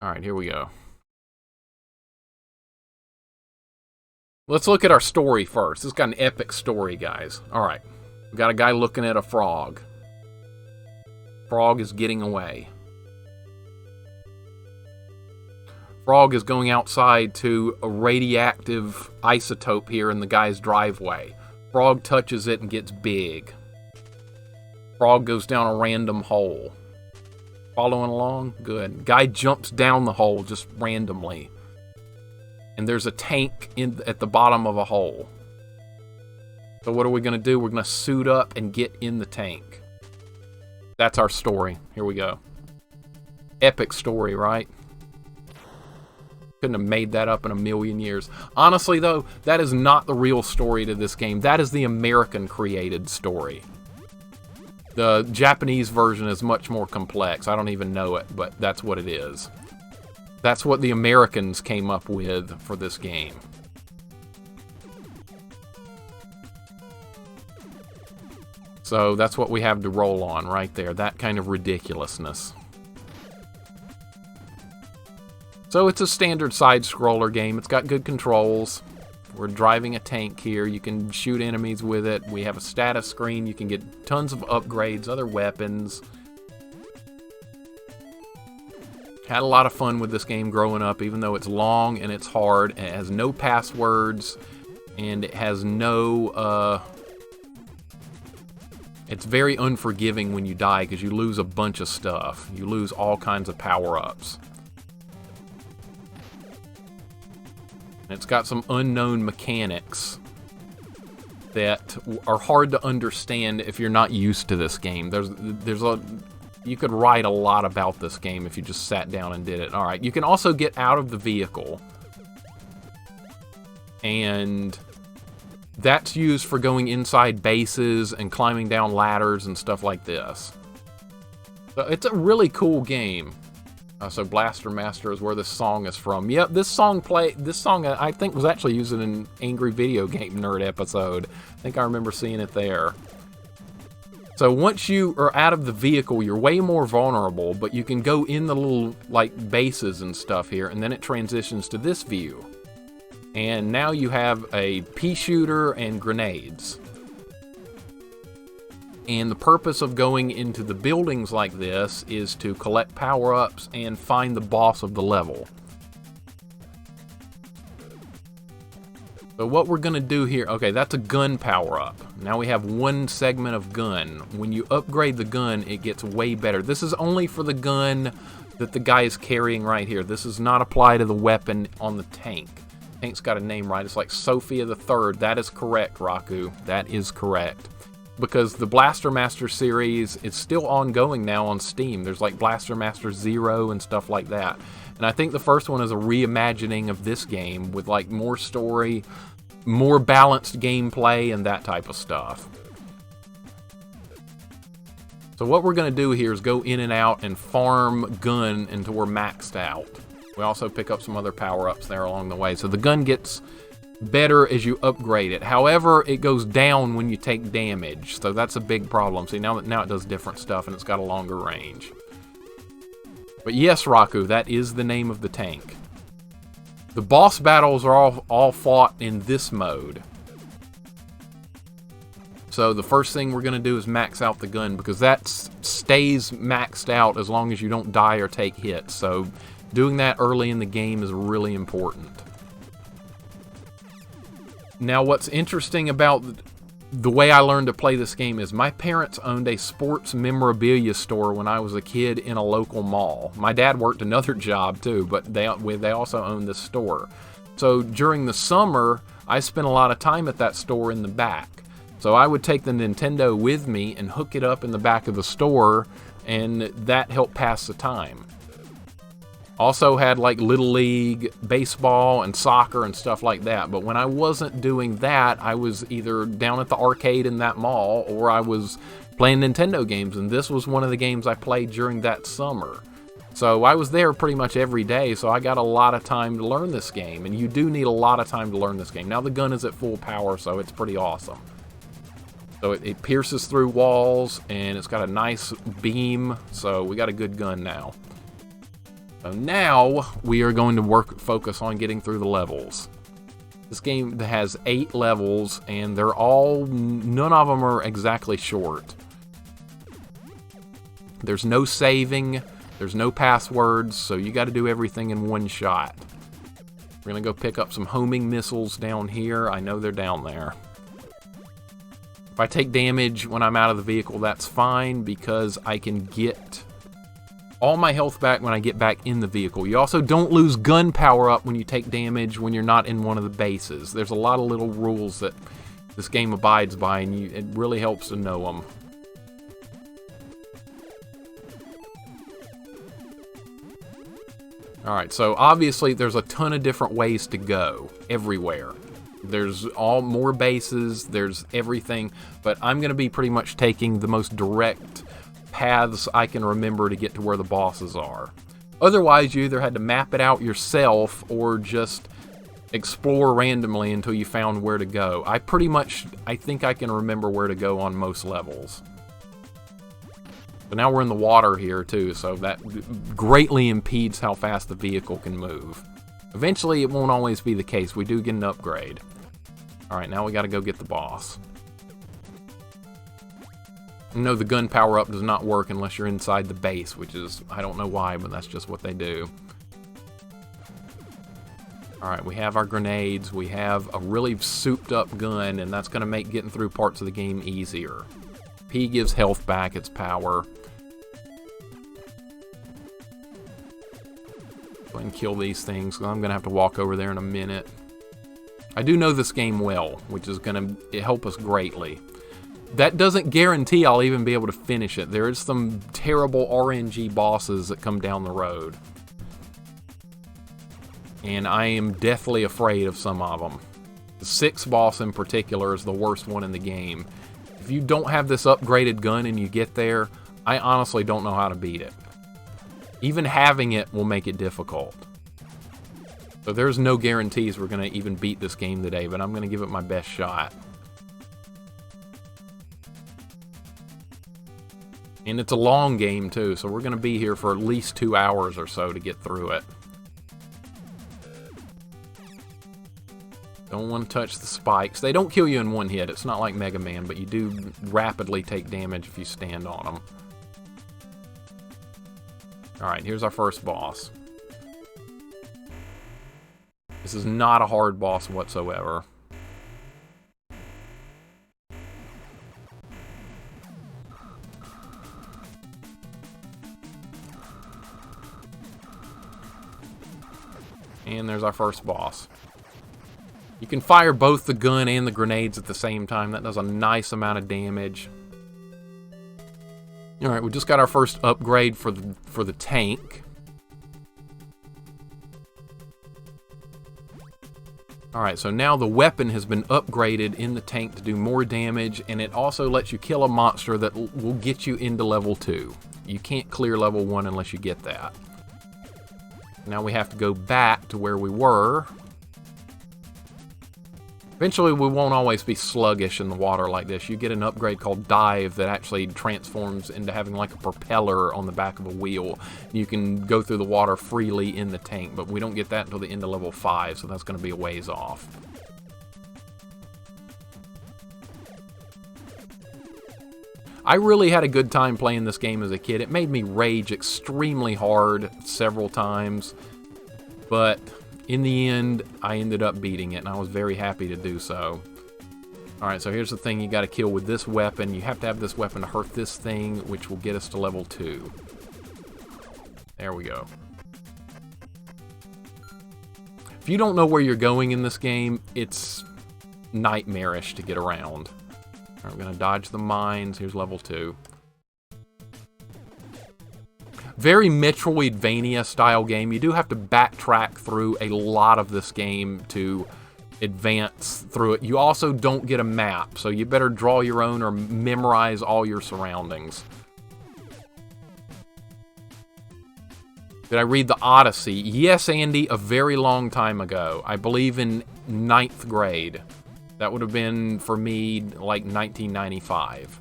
Alright, here we go. Let's look at our story first. This has got an epic story, guys. Alright. We got a guy looking at a frog. Frog is getting away. Frog is going outside to a radioactive isotope here in the guy's driveway. Frog touches it and gets big. Frog goes down a random hole. Following along? Good. Guy jumps down the hole just randomly. And there's a tank at the bottom of a hole. So what are we going to do? We're going to suit up and get in the tank. That's our story. Here we go. Epic story, right? Couldn't have made that up in a million years. Honestly, though, that is not the real story to this game. That is the American-created story. The Japanese version is much more complex. I don't even know it, but that's what it is. That's what the Americans came up with for this game. So that's what we have to roll on right there. That kind of ridiculousness. So it's a standard side-scroller game. It's got good controls. We're driving a tank here. You can shoot enemies with it. We have a status screen. You can get tons of upgrades, other weapons. Had a lot of fun with this game growing up, even though it's long and it's hard. And it has no passwords, and it has no... It's very unforgiving when you die because you lose a bunch of stuff. You lose all kinds of power-ups. It's got some unknown mechanics that are hard to understand if you're not used to this game. You could write a lot about this game if you just sat down and did it. Alright, you can also get out of the vehicle. And that's used for going inside bases and climbing down ladders and stuff like this. So it's a really cool game. So Blaster Master is where this song is from. Yep, this song I think was actually used in an Angry Video Game Nerd episode. I think I remember seeing it there. So once you are out of the vehicle, you're way more vulnerable, but you can go in the little like bases and stuff here, and then it transitions to this view. And now you have a pea shooter and grenades. And the purpose of going into the buildings like this is to collect power-ups and find the boss of the level. So what we're going to do here... Okay, that's a gun power-up. Now we have one segment of gun. When you upgrade the gun, it gets way better. This is only for the gun that the guy is carrying right here. This does not apply to the weapon on the tank. Tank's got a name right. It's like Sophia the Third. That is correct, Raku. That is correct. Because the Blaster Master series is still ongoing now on Steam. There's like Blaster Master Zero and stuff like that. And I think the first one is a reimagining of this game with like more story, more balanced gameplay, and that type of stuff. So what we're going to do here is go in and out and farm gun until we're maxed out. We also pick up some other power-ups there along the way. So the gun gets better as you upgrade it. However, it goes down when you take damage, so that's a big problem. See, now it does different stuff and it's got a longer range. But yes, Raku, that is the name of the tank. The boss battles are all fought in this mode. So the first thing we're going to do is max out the gun, because that stays maxed out as long as you don't die or take hits. So doing that early in the game is really important. Now, what's interesting about the way I learned to play this game is my parents owned a sports memorabilia store when I was a kid in a local mall. My dad worked another job too, but they also owned this store. So during the summer, I spent a lot of time at that store in the back. So I would take the Nintendo with me and hook it up in the back of the store, and that helped pass the time. Also had like Little League, baseball, and soccer and stuff like that. But when I wasn't doing that, I was either down at the arcade in that mall or I was playing Nintendo games. And this was one of the games I played during that summer. So I was there pretty much every day, so I got a lot of time to learn this game. And you do need a lot of time to learn this game. Now the gun is at full power, so it's pretty awesome. So it pierces through walls, and it's got a nice beam. So we got a good gun now. So now we are going to focus on getting through the levels. This game has 8 levels, and they're all, none of them are exactly short. There's no saving, there's no passwords, so you got to do everything in one shot. We're going to go pick up some homing missiles down here. I know they're down there. If I take damage when I'm out of the vehicle, that's fine, because I can get all my health back when I get back in the vehicle. You also don't lose gun power up when you take damage when you're not in one of the bases. There's a lot of little rules that this game abides by, and it really helps to know them. Alright, so obviously there's a ton of different ways to go everywhere. There's more bases, there's everything, but I'm going to be pretty much taking the most direct paths I can remember to get to where the bosses are. Otherwise, you either had to map it out yourself or just explore randomly until you found where to go. I think I can remember where to go on most levels. But now we're in the water here too, so that greatly impedes how fast the vehicle can move. Eventually, it won't always be the case. We do get an upgrade. Alright, now we gotta go get the boss. No, the gun power-up does not work unless you're inside the base, which is, I don't know why, but that's just what they do. Alright, we have our grenades, we have a really souped-up gun, and that's going to make getting through parts of the game easier. P gives health back, its power. Go ahead and kill these things, because I'm going to have to walk over there in a minute. I do know this game well, which is going to help us greatly. That doesn't guarantee I'll even be able to finish it. There is some terrible RNG bosses that come down the road. And I am deathly afraid of some of them. The 6th boss in particular is the worst one in the game. If you don't have this upgraded gun and you get there, I honestly don't know how to beat it. Even having it will make it difficult. So there's no guarantees we're going to even beat this game today, but I'm going to give it my best shot. And it's a long game too, so we're going to be here for at least 2 hours or so to get through it. Don't want to touch the spikes. They don't kill you in one hit. It's not like Mega Man, but you do rapidly take damage if you stand on them. Alright, here's our first boss. This is not a hard boss whatsoever. And there's our first boss. You can fire both the gun and the grenades at the same time. That does a nice amount of damage. Alright, we just got our first upgrade for the tank. Alright, so now the weapon has been upgraded in the tank to do more damage, and it also lets you kill a monster that will get you into level 2. You can't clear level 1 unless you get that. Now we have to go back to where we were. Eventually, we won't always be sluggish in the water like this. You get an upgrade called Dive that actually transforms into having like a propeller on the back of a wheel. You can go through the water freely in the tank, but we don't get that until the end of level 5, so that's going to be a ways off. I really had a good time playing this game as a kid. It made me rage extremely hard several times, but in the end, I ended up beating it, and I was very happy to do so. Alright, so here's the thing you gotta kill with this weapon. You have to have this weapon to hurt this thing, which will get us to level 2. There we go. If you don't know where you're going in this game, it's nightmarish to get around. Alright, we're gonna dodge the mines. Here's level 2. Very Metroidvania style game. You do have to backtrack through a lot of this game to advance through it. You also don't get a map, so you better draw your own or memorize all your surroundings. Did I read the Odyssey? Yes, Andy, a very long time ago. I believe in 9th grade. That would have been, for me, like 1995.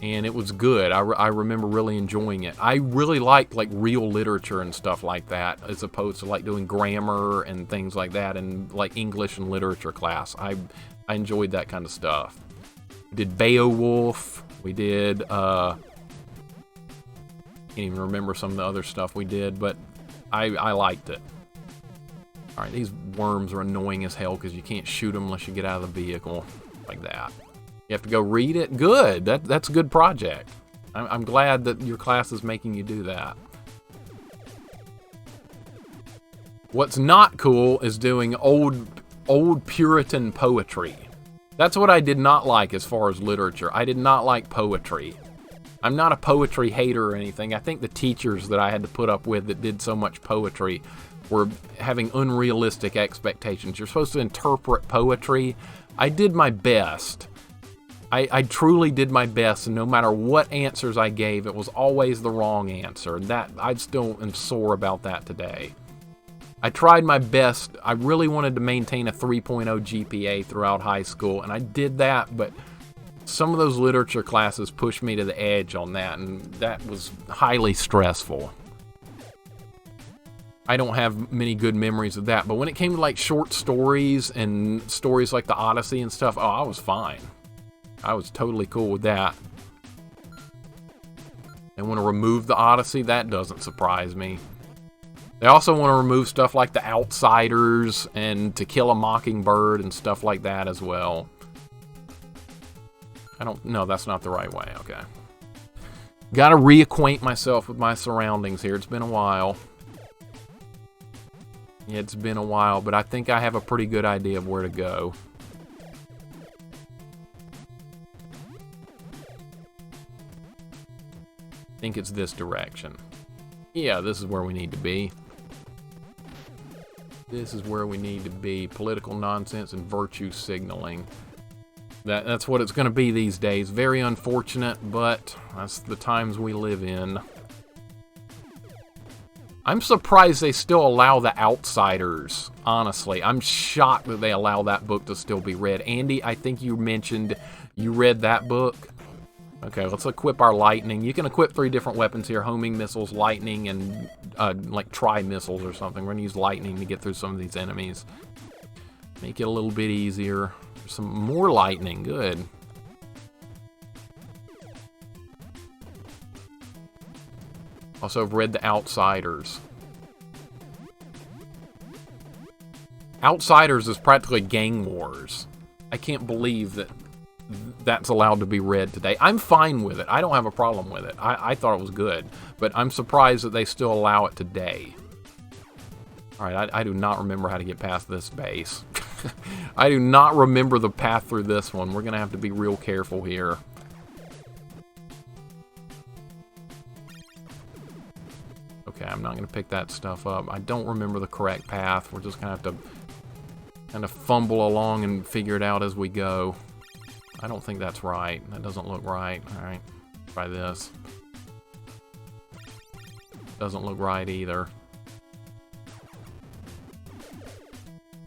and it was good. I remember really enjoying it. I really liked like real literature and stuff like that, as opposed to like doing grammar and things like that in like English and literature class. I enjoyed that kind of stuff. We did Beowulf. We did can't even remember some of the other stuff we did, but I liked it. All right, these worms are annoying as hell because you can't shoot them unless you get out of the vehicle like that. You have to go read it? Good. That's a good project. I'm glad that your class is making you do that. What's not cool is doing old Puritan poetry. That's what I did not like as far as literature. I did not like poetry. I'm not a poetry hater or anything. I think the teachers that I had to put up with that did so much poetry were having unrealistic expectations. You're supposed to interpret poetry. I did my best. I truly did my best, and no matter what answers I gave, it was always the wrong answer. That I still am sore about that today. I tried my best. I really wanted to maintain a 3.0 GPA throughout high school, and I did that, but some of those literature classes pushed me to the edge on that, and that was highly stressful. I don't have many good memories of that, but when it came to like short stories and stories like the Odyssey and stuff, oh, I was fine. I was totally cool with that. They want to remove the Odyssey? That doesn't surprise me. They also want to remove stuff like The Outsiders and To Kill a Mockingbird and stuff like that as well. No, that's not the right way. Okay. Gotta reacquaint myself with my surroundings here. It's been a while. Yeah, it's been a while, but I think I have a pretty good idea of where to go. I think it's this direction. Yeah, this is where we need to be. This is where we need to be. Political nonsense and virtue signaling. That's what it's going to be these days. Very unfortunate, but that's the times we live in. I'm surprised they still allow The Outsiders, honestly. I'm shocked that they allow that book to still be read. Andy, I think you mentioned you read that book. Okay, let's equip our lightning. You can equip 3 different weapons here. Homing missiles, lightning, and like tri-missiles or something. We're going to use lightning to get through some of these enemies. Make it a little bit easier. Some more lightning, good. Also, I've read The Outsiders. Outsiders is practically Gang Wars. I can't believe that that's allowed to be read today. I'm fine with it. I don't have a problem with it. I thought it was good, but I'm surprised that they still allow it today. Alright, I do not remember how to get past this base. I do not remember the path through this one. We're going to have to be real careful here. Okay, I'm not going to pick that stuff up. I don't remember the correct path. We're just going to have to kind of fumble along and figure it out as we go. I don't think that's right. That doesn't look right. Alright, try this. Doesn't look right either.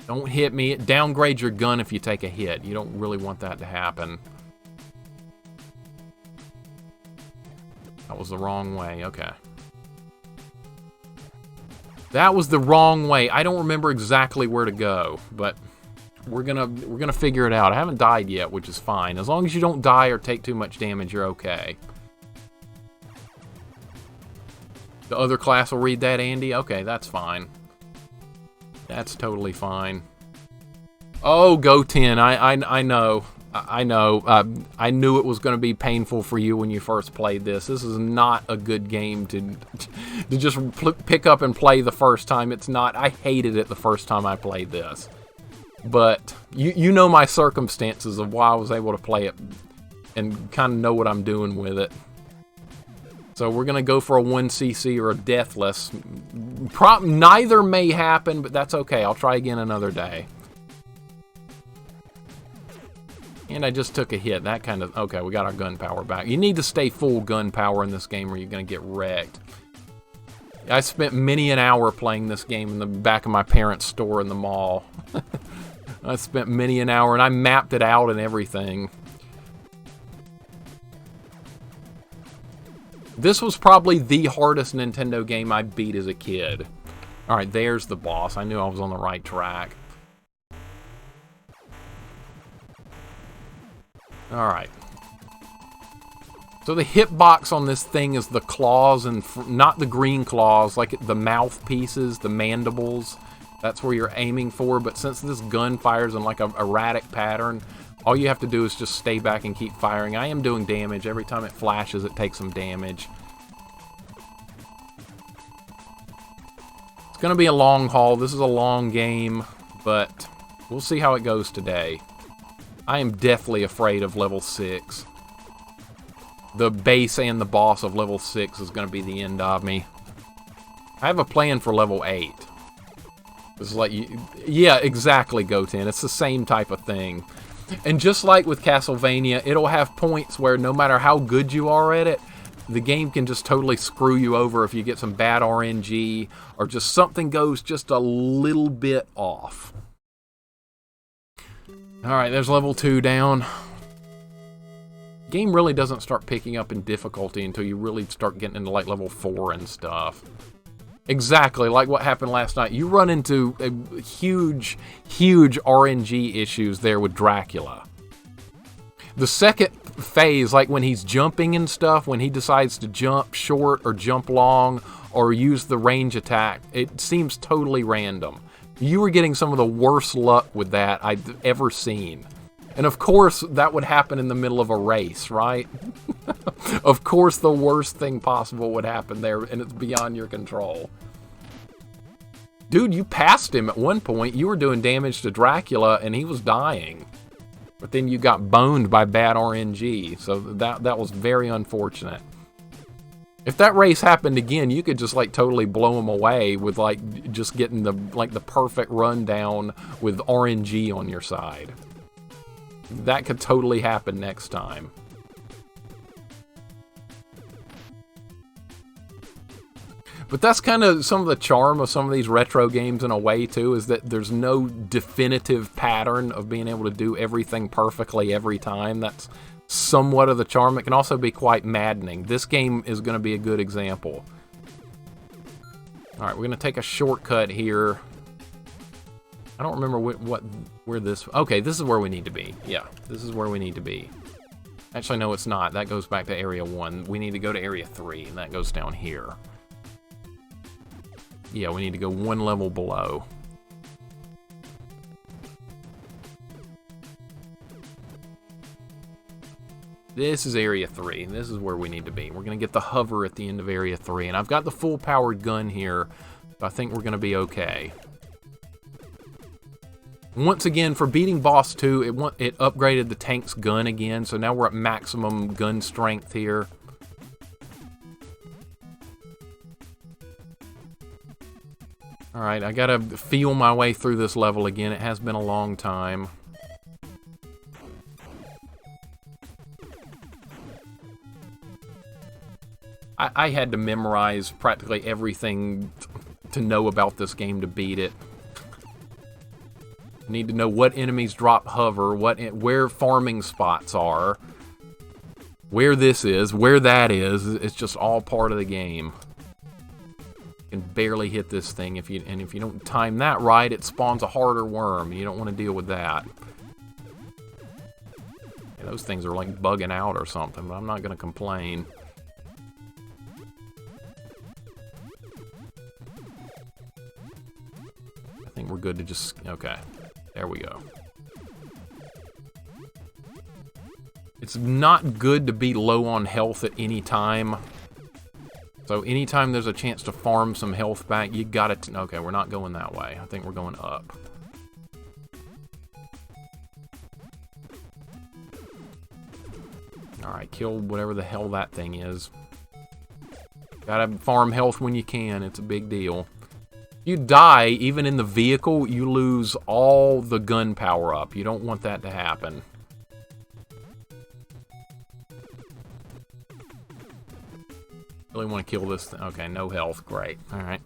Don't hit me. Downgrade your gun if you take a hit. You don't really want that to happen. That was the wrong way. Okay. That was the wrong way. I don't remember exactly where to go, but we're gonna figure it out. I haven't died yet, which is fine. As long as you don't die or take too much damage, you're okay. The other class will read that, Andy? Okay, that's fine. That's totally fine. Oh, Go 10. I know. I know. I knew it was going to be painful for you when you first played this. This is not a good game to just pick up and play the first time. It's not. I hated it the first time I played this. But you know my circumstances of why I was able to play it and kind of know what I'm doing with it. So we're going to go for a 1cc or a deathless. Neither may happen, but that's okay. I'll try again another day. And I just took a hit. That kind of... Okay, we got our gunpowder back. You need to stay full gunpowder in this game or you're going to get wrecked. I spent many an hour playing this game in the back of my parents' store in the mall. I spent many an hour and I mapped it out and everything. This was probably the hardest Nintendo game I beat as a kid. Alright, there's the boss. I knew I was on the right track. Alright. So the hitbox on this thing is the claws, and not the green claws, like the mouthpieces, the mandibles. That's where you're aiming for, but since this gun fires in like a erratic pattern, all you have to do is just stay back and keep firing. I am doing damage. Every time it flashes, it takes some damage. It's going to be a long haul. This is a long game, but we'll see how it goes today. I am deathly afraid of level 6. The base and the boss of level 6 is going to be the end of me. I have a plan for level 8. It's like, yeah, exactly, Goten. It's the same type of thing. And just like with Castlevania, it'll have points where no matter how good you are at it, the game can just totally screw you over if you get some bad RNG or just something goes just a little bit off. Alright, there's level 2 down. Game really doesn't start picking up in difficulty until you really start getting into like level 4 and stuff. Exactly, like what happened last night. You run into huge RNG issues there with Dracula. The second phase, like when he's jumping and stuff, when he decides to jump short or jump long or use the range attack, it seems totally random. You were getting some of the worst luck with that I've ever seen. And of course, that would happen in the middle of a race, right? Of course, the worst thing possible would happen there, and it's beyond your control. Dude, you passed him at one point. You were doing damage to Dracula, and he was dying. But then you got boned by bad RNG, so that was very unfortunate. If that race happened again, you could just like totally blow him away with like just getting the perfect rundown with RNG on your side. That could totally happen next time. But that's kind of some of the charm of some of these retro games in a way too, is that there's no definitive pattern of being able to do everything perfectly every time. That's somewhat of the charm. It can also be quite maddening. This game is going to be a good example. Alright, we're going to take a shortcut here. I don't remember where this... Okay, this is where we need to be. Yeah, this is where we need to be. Actually, no, it's not. That goes back to Area 1. We need to go to Area 3, and that goes down here. Yeah, we need to go one level below. This is Area 3. This is where we need to be. We're going to get the hover at the end of Area 3, and I've got the full-powered gun here, so I think we're going to be okay. Once again, for beating Boss 2, it upgraded the tank's gun again, so now we're at maximum gun strength here. Alright, I gotta feel my way through this level again. It has been a long time. I had to memorize practically everything to know about this game to beat it. Need to know what enemies drop hover, where farming spots are, where this is, where that is. It's just all part of the game. You can barely hit this thing if you don't time that right, it spawns a harder worm. You don't want to deal with that. Yeah, those things are like bugging out or something, but I'm not going to complain. I think we're good to just... Okay. There we go. It's not good to be low on health at any time. So anytime there's a chance to farm some health back, you gotta... Okay, we're not going that way. I think we're going up. Alright, kill whatever the hell that thing is. Gotta farm health when you can. It's a big deal. You die, even in the vehicle, you lose all the gun power up. You don't want that to happen. Really want to kill this thing. Okay, no health. Great. Alright.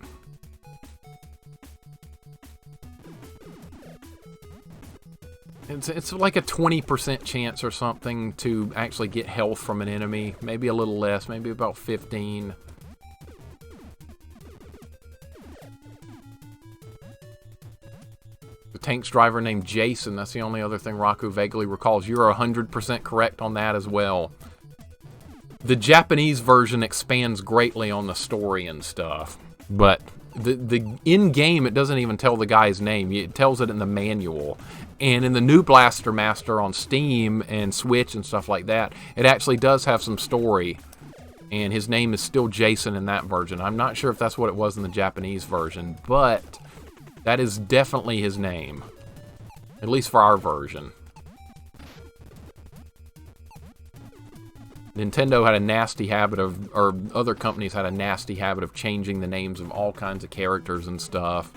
It's like a 20% chance or something to actually get health from an enemy. Maybe a little less, maybe about 15. The tank's driver named Jason, that's the only other thing Raku vaguely recalls. You're 100% correct on that as well. The Japanese version expands greatly on the story and stuff, but the in-game, it doesn't even tell the guy's name. It tells it in the manual. And in the new Blaster Master on Steam and Switch and stuff like that, it actually does have some story. And his name is still Jason in that version. I'm not sure if that's what it was in the Japanese version, but that is definitely his name. At least for our version. Nintendo had a nasty habit of, or other companies had a nasty habit of changing the names of all kinds of characters and stuff.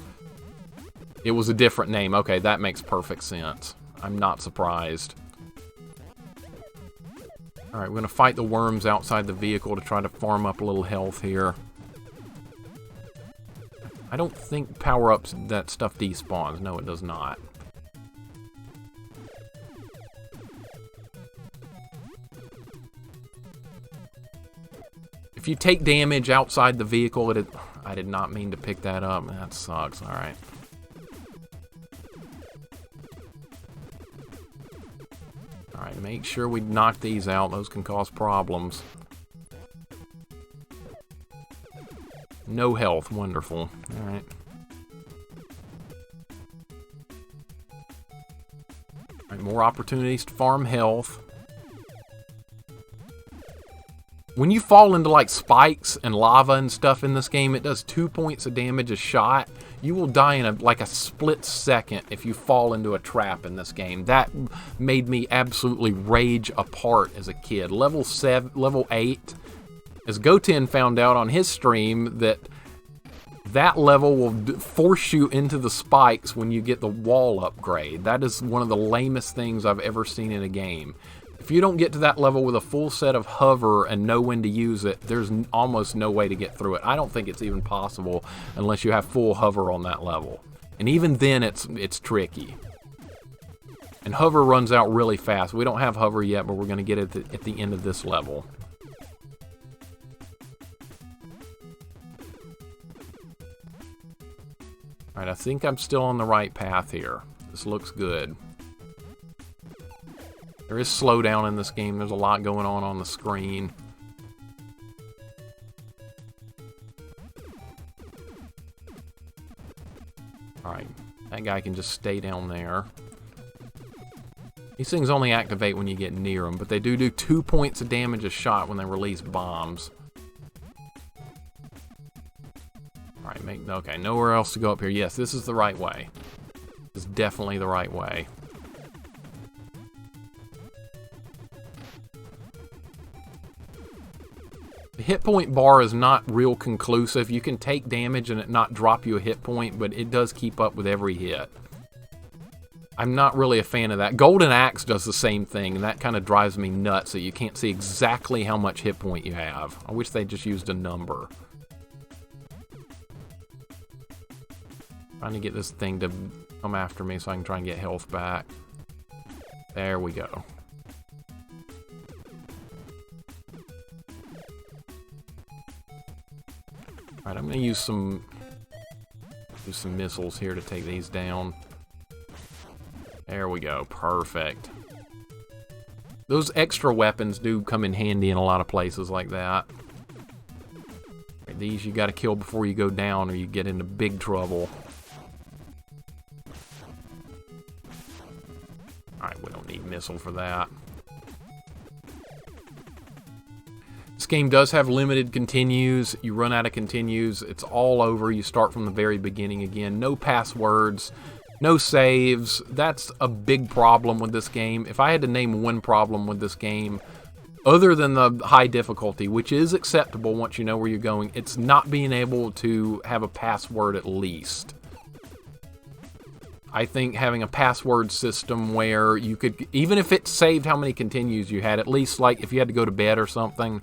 It was a different name. Okay, that makes perfect sense. I'm not surprised. Alright, we're going to fight the worms outside the vehicle to try to farm up a little health here. I don't think power-ups, that stuff despawns. No, it does not. If you take damage outside the vehicle, I did not mean to pick that up. That sucks. Alright. Alright, make sure we knock these out. Those can cause problems. No health. Wonderful. Alright. Alright, more opportunities to farm health. When you fall into like spikes and lava and stuff in this game, it does 2 points of damage a shot. You will die in like a split second if you fall into a trap in this game. That made me absolutely rage apart as a kid. Level 8, as Goten found out on his stream, that level will force you into the spikes when you get the wall upgrade. That is one of the lamest things I've ever seen in a game. If you don't get to that level with a full set of hover and know when to use it, there's almost no way to get through it. I don't think it's even possible unless you have full hover on that level. And even then, it's tricky. And hover runs out really fast. We don't have hover yet, but we're going to get it at the end of this level. Alright, I think I'm still on the right path here. This looks good. There is slowdown in this game. There's a lot going on the screen. Alright, that guy can just stay down there. These things only activate when you get near them, but they do 2 points of damage a shot when they release bombs. Alright, okay, nowhere else to go up here. Yes, this is the right way. This is definitely the right way. The hit point bar is not real conclusive. You can take damage and it not drop you a hit point, but it does keep up with every hit. I'm not really a fan of that. Golden Axe does the same thing, and that kind of drives me nuts that you can't see exactly how much hit point you have. I wish they just used a number. Trying to get this thing to come after me so I can try and get health back. There we go. Alright, I'm going to use some missiles here to take these down. There we go. Perfect. Those extra weapons do come in handy in a lot of places like that. Right, these you got to kill before you go down or you get into big trouble. Alright, we don't need missile for that. This game does have limited continues. You run out of continues, it's all over. You start from the very beginning again. No passwords, no saves. That's a big problem with this game. If I had to name one problem with this game, other than the high difficulty, which is acceptable once you know where you're going, it's not being able to have a password at least. I think having a password system where you could, even if it saved how many continues you had, at least like if you had to go to bed or something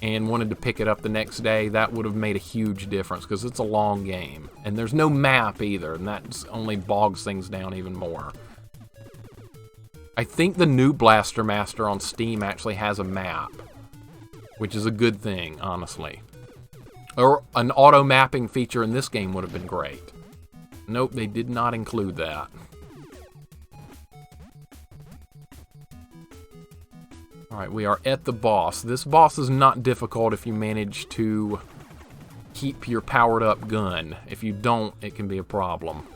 and wanted to pick it up the next day, that would have made a huge difference because it's a long game. And there's no map either, and that only bogs things down even more. I think the new Blaster Master on Steam actually has a map, which is a good thing, honestly. Or an auto-mapping feature in this game would have been great. Nope, they did not include that. Alright, we are at the boss. This boss is not difficult if you manage to keep your powered-up gun. If you don't, it can be a problem.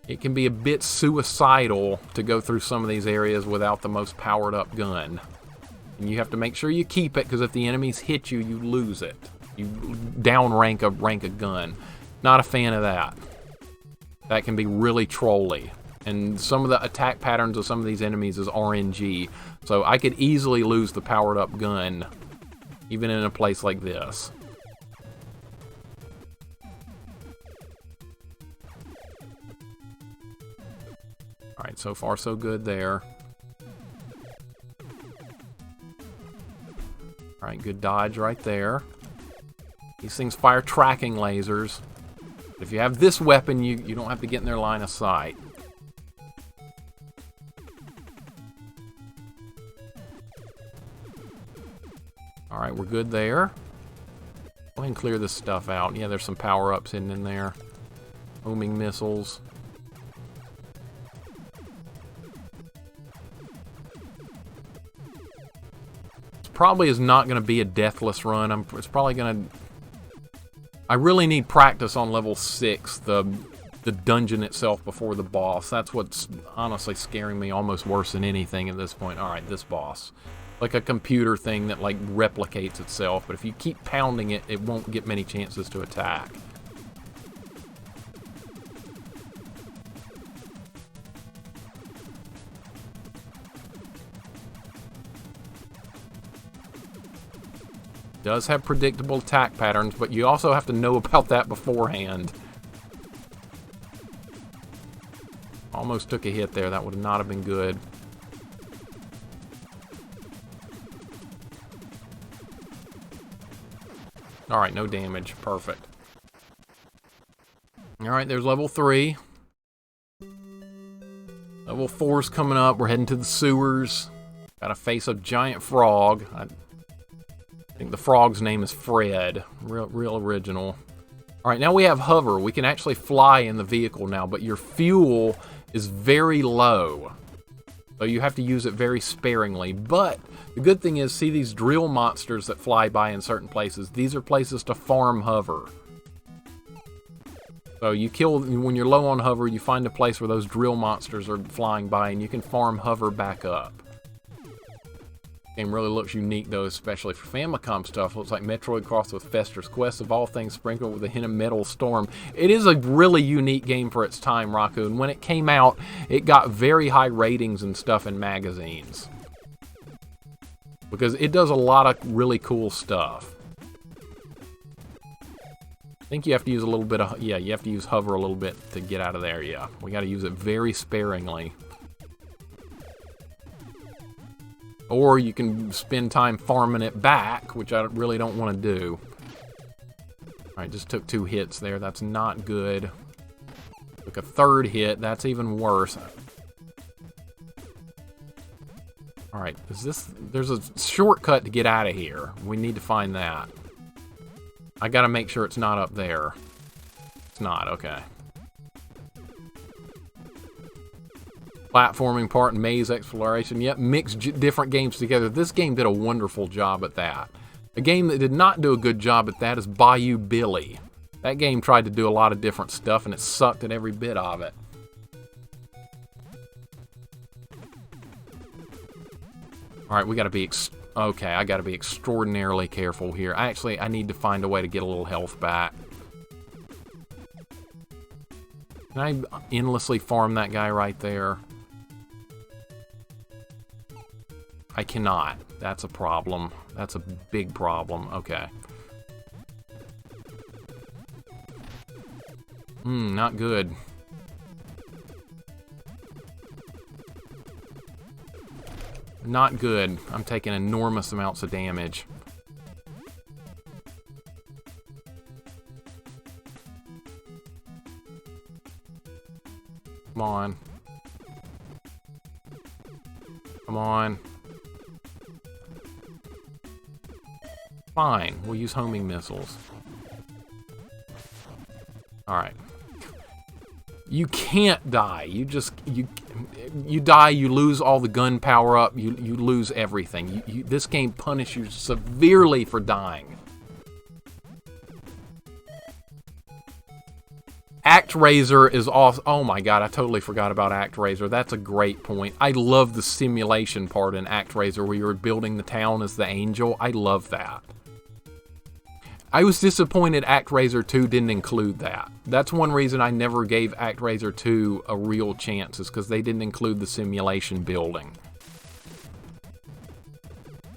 It can be a bit suicidal to go through some of these areas without the most powered-up gun. And you have to make sure you keep it, because if the enemies hit you, you lose it. You downrank a gun. Not a fan of that. That can be really trolly. And some of the attack patterns of some of these enemies is RNG. So I could easily lose the powered-up gun, even in a place like this. Alright, so far so good there. Alright, good dodge right there. These things fire tracking lasers. If you have this weapon, you don't have to get in their line of sight. Alright, we're good there. Go ahead and clear this stuff out. Yeah, there's some power-ups hidden in there. Homing missiles. Probably is not going to be a deathless run. It's probably going to... I really need practice on level 6, the dungeon itself before the boss. That's what's honestly scaring me almost worse than anything at this point. Alright, this boss. Like a computer thing that like replicates itself, but if you keep pounding it, it won't get many chances to attack. Does have predictable attack patterns, but you also have to know about that beforehand. Almost took a hit there. That would not have been good. Alright, no damage. Perfect. Alright, there's level 3. Level 4's coming up. We're heading to the sewers. Gotta face a giant frog. I think the frog's name is Fred. Real original. Alright, now we have hover. We can actually fly in the vehicle now, but your fuel is very low. So you have to use it very sparingly. But the good thing is, see these drill monsters that fly by in certain places? These are places to farm hover. So you kill, when you're low on hover, you find a place where those drill monsters are flying by and you can farm hover back up. Game really looks unique though, especially for Famicom stuff. Looks like Metroid crossed with Fester's Quest, of all things sprinkled with a hint of Metal Storm. It is a really unique game for its time, Raccoon. When it came out, it got very high ratings and stuff in magazines. Because it does a lot of really cool stuff. I think you have to use a little bit of, yeah, you have to use hover a little bit to get out of there, yeah. We gotta use it very sparingly. Or you can spend time farming it back, which I really don't want to do. Alright, just took 2 hits there. That's not good. Took a 3rd hit. That's even worse. Alright, there's a shortcut to get out of here. We need to find that. I gotta make sure it's not up there. It's not, okay. Platforming part and maze exploration. Yep, mix different games together. This game did a wonderful job at that. A game that did not do a good job at that is Bayou Billy. That game tried to do a lot of different stuff and it sucked at every bit of it. Alright, we gotta be... okay, I gotta be extraordinarily careful here. I need to find a way to get a little health back. Can I endlessly farm that guy right there? I cannot. That's a problem. That's a big problem. Okay. Not good. Not good. I'm taking enormous amounts of damage. Come on. Come on. Fine, we'll use homing missiles. Alright. You can't die. You die, you lose all the gun power up, you lose everything. This game punishes you severely for dying. ActRaiser is off. Oh my god, I totally forgot about ActRaiser. That's a great point. I love the simulation part in ActRaiser where you're building the town as the angel. I love that. I was disappointed ActRaiser 2 didn't include that. That's one reason I never gave ActRaiser 2 a real chance, is because they didn't include the simulation building.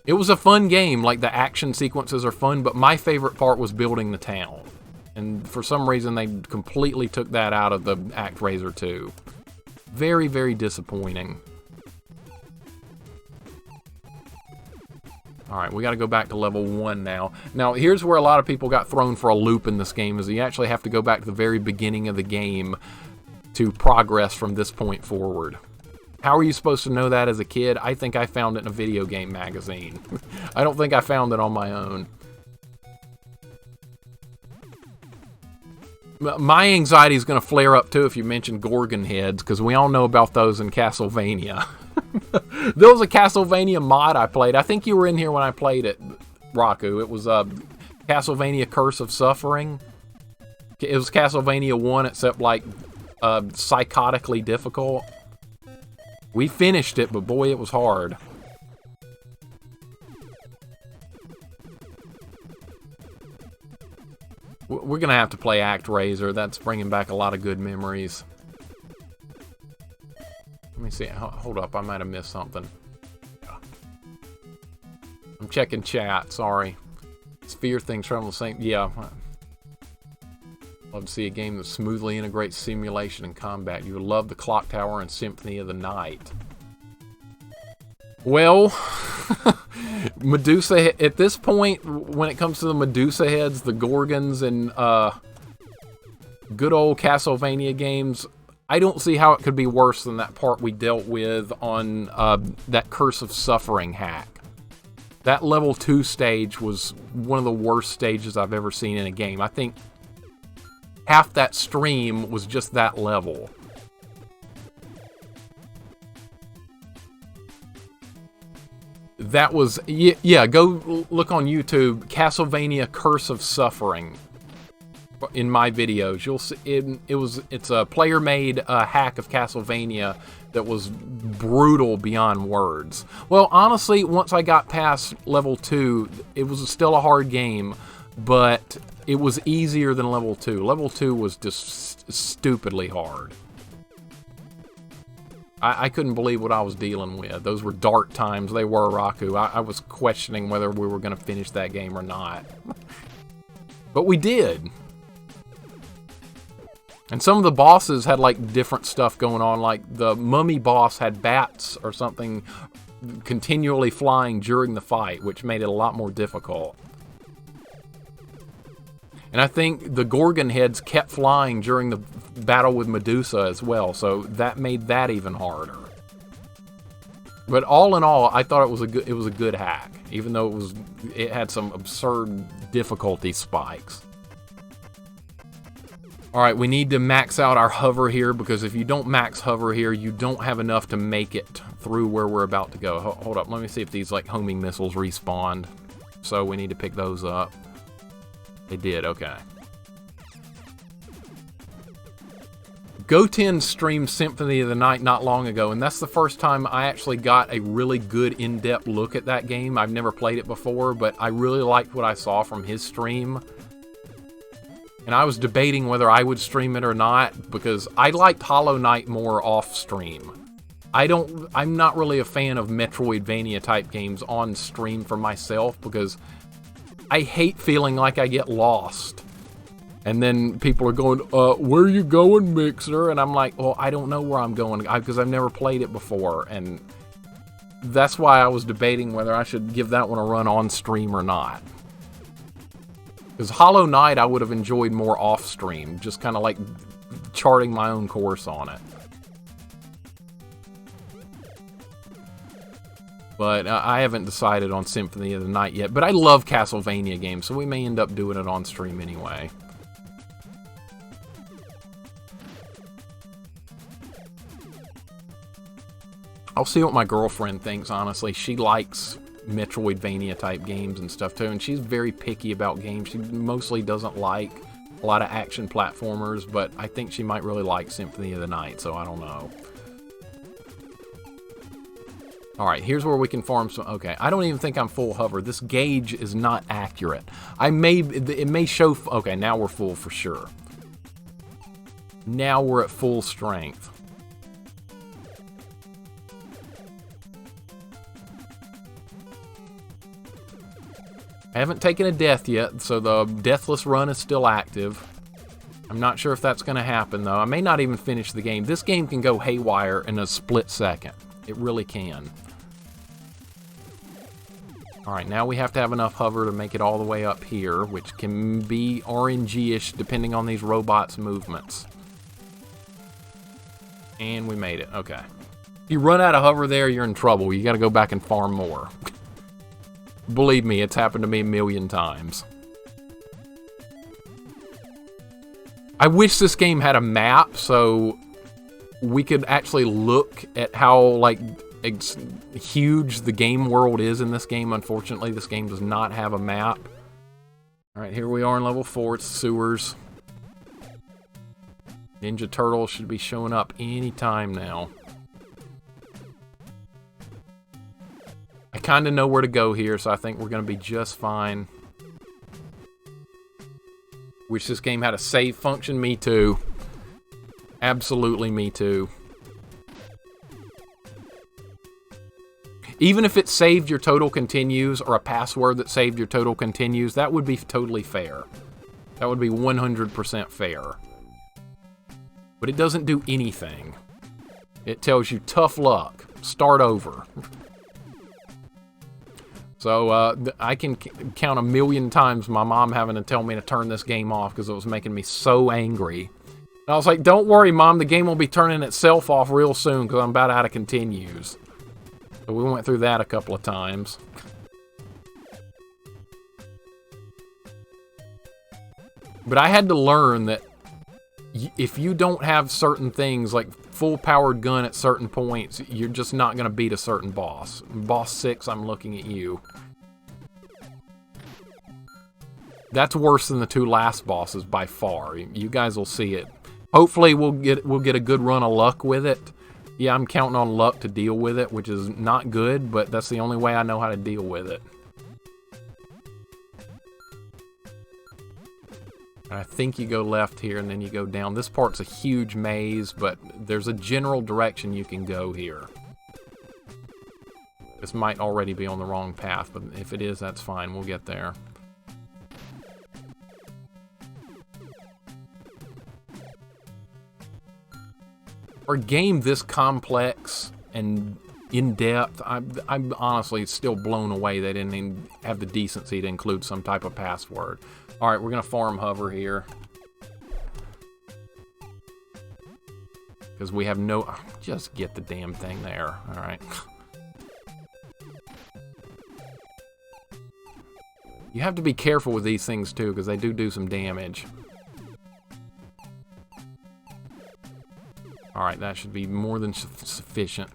It was a fun game, like the action sequences are fun, but my favorite part was building the town. And for some reason they completely took that out of the ActRaiser 2. Very, very disappointing. Alright, we gotta go back to level 1 now. Now, here's where a lot of people got thrown for a loop in this game, is you actually have to go back to the very beginning of the game to progress from this point forward. How are you supposed to know that as a kid? I think I found it in a video game magazine. I don't think I found it on my own. My anxiety is going to flare up too if you mention Gorgon heads, because we all know about those in Castlevania. There was a Castlevania mod I played. I think you were in here when I played it, Raku. It was Castlevania Curse of Suffering. It was Castlevania 1, except like psychotically difficult. We finished it, but boy, it was hard. We're going to have to play ActRaiser. That's bringing back a lot of good memories. Let me see. Hold up. I might have missed something. I'm checking chat. Sorry. Sphere things travel the same. Yeah. Love to see a game that smoothly integrates simulation and combat. You would love the Clock Tower and Symphony of the Night. Well... Medusa, at this point, when it comes to the Medusa heads, the Gorgons, and good old Castlevania games, I don't see how it could be worse than that part we dealt with on that Curse of Suffering hack. That level 2 stage was one of the worst stages I've ever seen in a game. I think half that stream was just that level. That was, yeah, go look on YouTube, Castlevania Curse of Suffering, in my videos. You'll see, it's a player-made hack of Castlevania that was brutal beyond words. Well, honestly, once I got past level 2, it was still a hard game, but it was easier than level 2. Level 2 was just stupidly hard. I couldn't believe what I was dealing with. Those were dark times. They were, Raku. I was questioning whether we were going to finish that game or not. But we did. And some of the bosses had, like, different stuff going on. Like, the mummy boss had bats or something continually flying during the fight, which made it a lot more difficult. And I think the Gorgon heads kept flying during the battle with Medusa as well, so that made that even harder. But all in all, I thought it was a good hack, even though it had some absurd difficulty spikes. All right, we need to max out our hover here, because if you don't max hover here, you don't have enough to make it through where we're about to go. Hold up, let me see if these like homing missiles respawned. So we need to pick those up. They did, okay. Goten streamed Symphony of the Night not long ago, and that's the first time I actually got a really good in-depth look at that game. I've never played it before, but I really liked what I saw from his stream. And I was debating whether I would stream it or not, because I liked Hollow Knight more off-stream. I'm not really a fan of Metroidvania type games on stream for myself, because I hate feeling like I get lost. And then people are going, where are you going, Mixer? And I'm like, well, I don't know where I'm going, because I've never played it before. And that's why I was debating whether I should give that one a run on stream or not. Because Hollow Knight I would have enjoyed more off stream, just kind of like charting my own course on it. But I haven't decided on Symphony of the Night yet. But I love Castlevania games, so we may end up doing it on stream anyway. I'll see what my girlfriend thinks, honestly. She likes Metroidvania type games and stuff too, and she's very picky about games. She mostly doesn't like a lot of action platformers, but I think she might really like Symphony of the Night, so I don't know. Alright, here's where we can farm some... Okay, I don't even think I'm full hover. This gauge is not accurate. It may show... Okay, now we're full for sure. Now we're at full strength. I haven't taken a death yet, so the deathless run is still active. I'm not sure if that's going to happen, though. I may not even finish the game. This game can go haywire in a split second. It really can. Alright, now we have to have enough hover to make it all the way up here, which can be RNG-ish depending on these robots' movements. And we made it. Okay. If you run out of hover there, you're in trouble. You got to go back and farm more. Believe me, it's happened to me a million times. I wish this game had a map so we could actually look at how, like, huge the game world is in this game. Unfortunately, this game does not have a map. Alright, here we are in level 4. It's sewers. Ninja Turtle should be showing up any time now. I kind of know where to go here, so I think we're going to be just fine. Wish this game had a save function. Me too. Absolutely me too. Even if it saved your total continues, or a password that saved your total continues, that would be totally fair. That would be 100% fair. But it doesn't do anything. It tells you, tough luck, start over. So, I can count a million times my mom having to tell me to turn this game off because it was making me so angry. And I was like, don't worry, Mom, the game will be turning itself off real soon because I'm about out of continues. So we went through that a couple of times. But I had to learn that if you don't have certain things, like full-powered gun at certain points, you're just not going to beat a certain boss. Boss 6, I'm looking at you. That's worse than the 2 last bosses by far. You guys will see it. Hopefully we'll get a good run of luck with it. Yeah, I'm counting on luck to deal with it, which is not good, but that's the only way I know how to deal with it. I think you go left here and then you go down. This part's a huge maze, but there's a general direction you can go here. This might already be on the wrong path, but if it is, that's fine. We'll get there. For a game this complex and in-depth, I'm honestly still blown away they didn't even have the decency to include some type of password. Alright, we're going to farm hover here. Because we have no... Just get the damn thing there. Alright. You have to be careful with these things too, because they do some damage. Alright, that should be more than sufficient.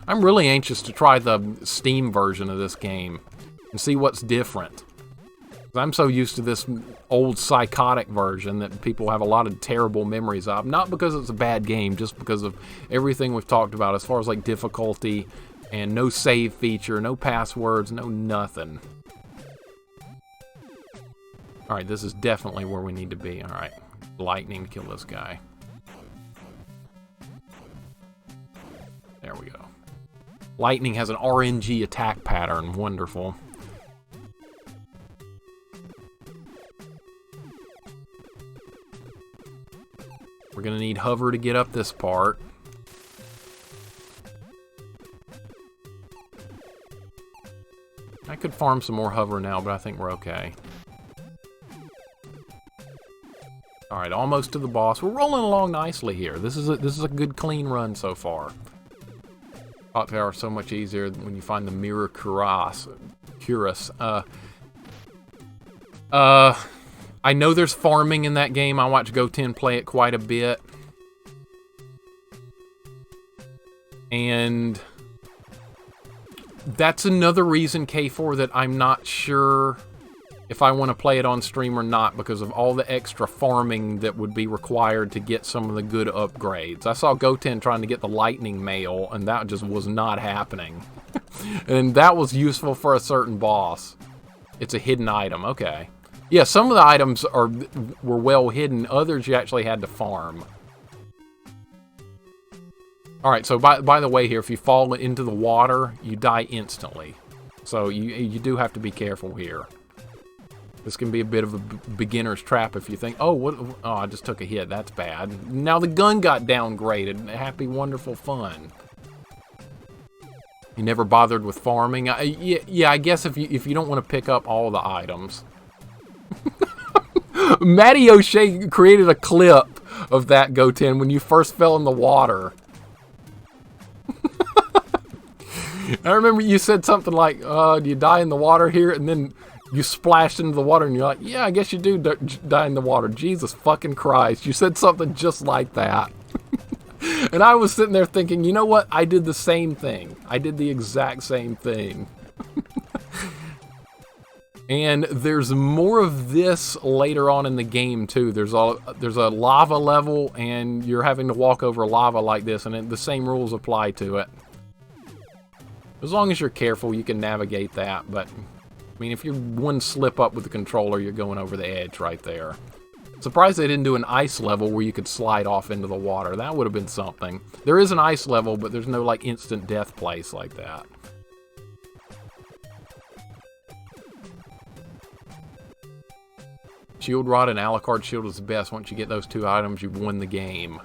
I'm really anxious to try the Steam version of this game and see what's different. I'm so used to this old psychotic version that people have a lot of terrible memories of. Not because it's a bad game, just because of everything we've talked about as far as like difficulty and no save feature, no passwords, no nothing. Alright, this is definitely where we need to be. Alright, lightning to kill this guy. There we go. Lightning has an RNG attack pattern. Wonderful. We're going to need hover to get up this part. I could farm some more hover now, but I think we're okay. Alright, almost to the boss. We're rolling along nicely here. This is a good clean run so far. Clock tower is so much easier when you find the mirror cuirass. I know there's farming in that game. I watch Goten play it quite a bit. And that's another reason, K4, that I'm not sure if I want to play it on stream or not, because of all the extra farming that would be required to get some of the good upgrades. I saw Goten trying to get the lightning mail, and that just was not happening. And that was useful for a certain boss. It's a hidden item, okay. Yeah, some of the items were well hidden, others you actually had to farm. Alright, so by the way here, if you fall into the water, you die instantly. So you do have to be careful here. This can be a bit of a beginner's trap if you think, oh, I just took a hit, that's bad. Now the gun got downgraded. Happy, wonderful fun. You never bothered with farming? Yeah, I guess if you don't want to pick up all the items. Matty O'Shea created a clip of that, Goten, when you first fell in the water. I remember you said something like, do you die in the water here? And then you splashed into the water and you're like, yeah, I guess you do die in the water. Jesus fucking Christ. You said something just like that. And I was sitting there thinking, you know what? I did the same thing. I did the exact same thing. And there's more of this later on in the game too. There's a lava level and you're having to walk over lava like this, and the same rules apply to it. As long as you're careful, you can navigate that, but I mean, if you're one slip up with the controller, you're going over the edge right there. Surprised they didn't do an ice level where you could slide off into the water. That would have been something. There is an ice level, but there's no like instant death place like that. Shield Rod and Alucard Shield is the best. Once you get those two items, you've won the game.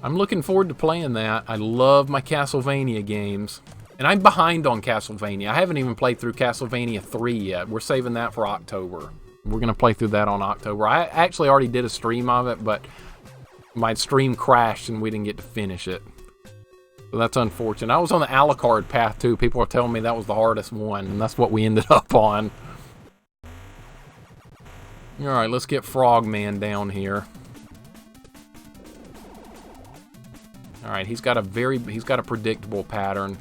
I'm looking forward to playing that. I love my Castlevania games. And I'm behind on Castlevania. I haven't even played through Castlevania 3 yet. We're saving that for October. We're going to play through that on October. I actually already did a stream of it, but my stream crashed and we didn't get to finish it. So that's unfortunate. I was on the Alucard path too. People are telling me that was the hardest one, and that's what we ended up on. Alright, let's get Frogman down here. Alright, he's got a predictable pattern.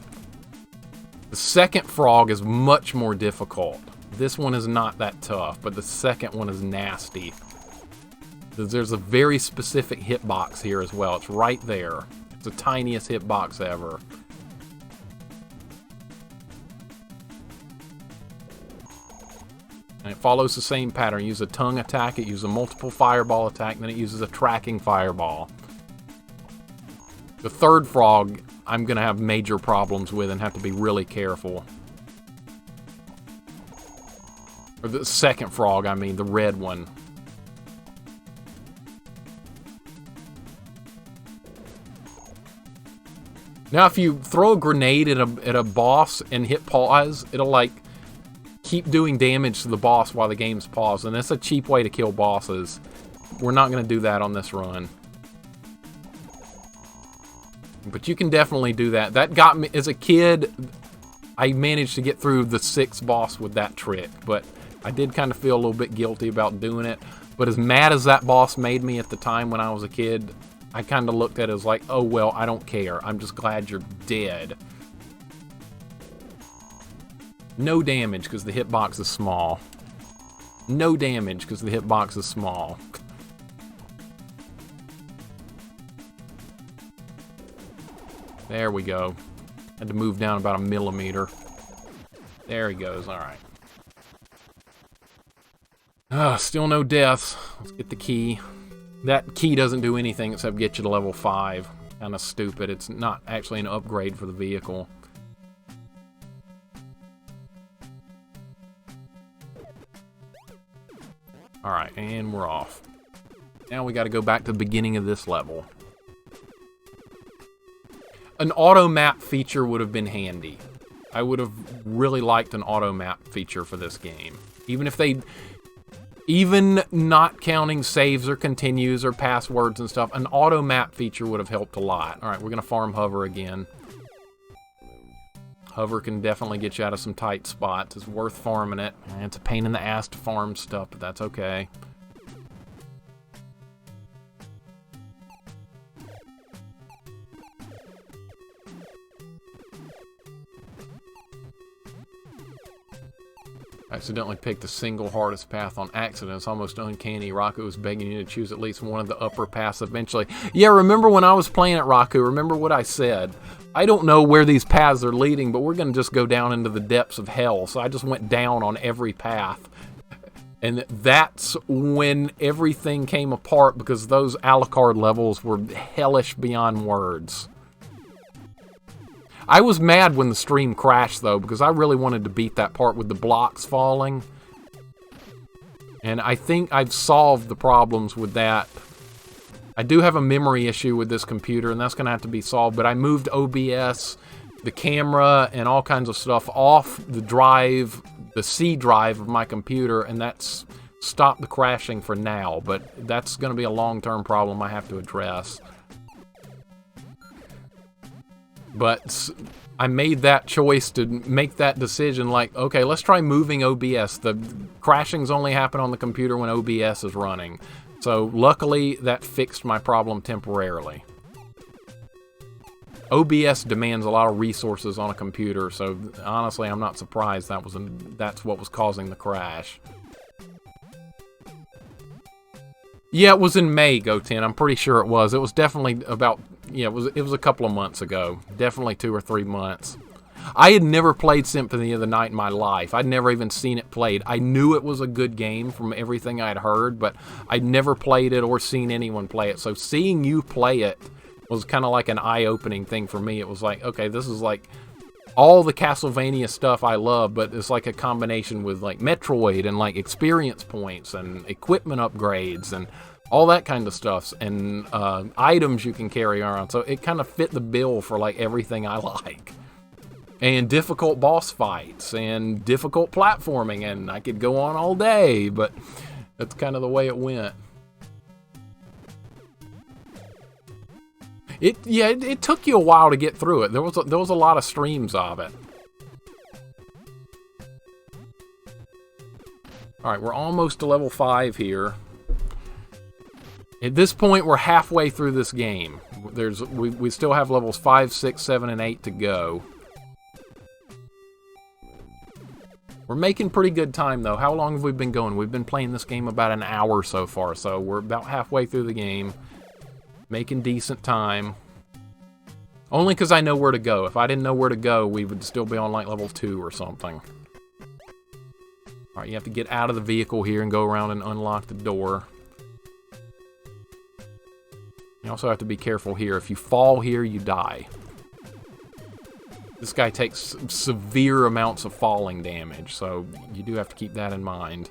The second frog is much more difficult. This one is not that tough, but the second one is nasty. There's a very specific hitbox here as well. It's right there. It's the tiniest hitbox ever. And it follows the same pattern. Use a tongue attack, it uses a multiple fireball attack, and then it uses a tracking fireball. The third frog, I'm going to have major problems with and have to be really careful. Or the second frog, I mean, the red one. Now, if you throw a grenade at a boss and hit pause, it'll, like, keep doing damage to the boss while the game's paused. And that's a cheap way to kill bosses. We're not going to do that on this run. But you can definitely do that. That got me, as a kid, I managed to get through the 6th boss with that trick. But I did kind of feel a little bit guilty about doing it. But as mad as that boss made me at the time when I was a kid, I kind of looked at it as like, oh well, I don't care. I'm just glad you're dead. No damage because the hitbox is small. No damage because the hitbox is small. There we go. Had to move down about a millimeter. There he goes, alright. Still no deaths. Let's get the key. That key doesn't do anything except get you to level 5. Kind of stupid. It's not actually an upgrade for the vehicle. Alright, and we're off. Now we gotta go back to the beginning of this level. An auto map feature would have been handy. I would have really liked an auto map feature for this game. Even if they... Even not counting saves or continues or passwords and stuff, an auto map feature would have helped a lot. All right, we're going to farm hover again. Hover can definitely get you out of some tight spots. It's worth farming it. And it's a pain in the ass to farm stuff, but that's okay. I accidentally picked the single hardest path on accident. It's almost uncanny. Raku was begging you to choose at least one of the upper paths eventually. Yeah, remember when I was playing at Raku, remember what I said? I don't know where these paths are leading, but we're going to just go down into the depths of hell. So I just went down on every path. And that's when everything came apart, because those Alucard levels were hellish beyond words. I was mad when the stream crashed, though, because I really wanted to beat that part with the blocks falling. And I think I've solved the problems with that. I do have a memory issue with this computer, and that's going to have to be solved. But I moved OBS, the camera, and all kinds of stuff off the drive, the C drive of my computer, and that's stopped the crashing for now. But that's going to be a long-term problem I have to address. But I made that choice to make that decision, like, okay, let's try moving OBS. The crashings only happen on the computer when OBS is running. So luckily, that fixed my problem temporarily. OBS demands a lot of resources on a computer, so honestly, I'm not surprised that's what was causing the crash. Yeah, it was in May, Goten. I'm pretty sure it was. It was definitely about... Yeah, it was a couple of months ago. Definitely 2 or 3 months. I had never played Symphony of the Night in my life. I'd never even seen it played. I knew it was a good game from everything I'd heard, but I'd never played it or seen anyone play it. So seeing you play it was kind of like an eye-opening thing for me. It was like, okay, this is like all the Castlevania stuff I love, but it's like a combination with like Metroid and like experience points and equipment upgrades and all that kind of stuff, and items you can carry around. So it kind of fit the bill for like everything I like. And difficult boss fights, and difficult platforming, and I could go on all day, but that's kind of the way it went. It took you a while to get through it. There was a lot of streams of it. Alright, we're almost to level 5 here. At this point, we're halfway through this game. We still have levels 5, 6, 7, and 8 to go. We're making pretty good time, though. How long have we been going? We've been playing this game about an hour so far, so we're about halfway through the game. Making decent time. Only because I know where to go. If I didn't know where to go, we would still be on like level 2 or something. Alright, you have to get out of the vehicle here and go around and unlock the door. You also have to be careful here. If you fall here, you die. This guy takes severe amounts of falling damage, so you do have to keep that in mind.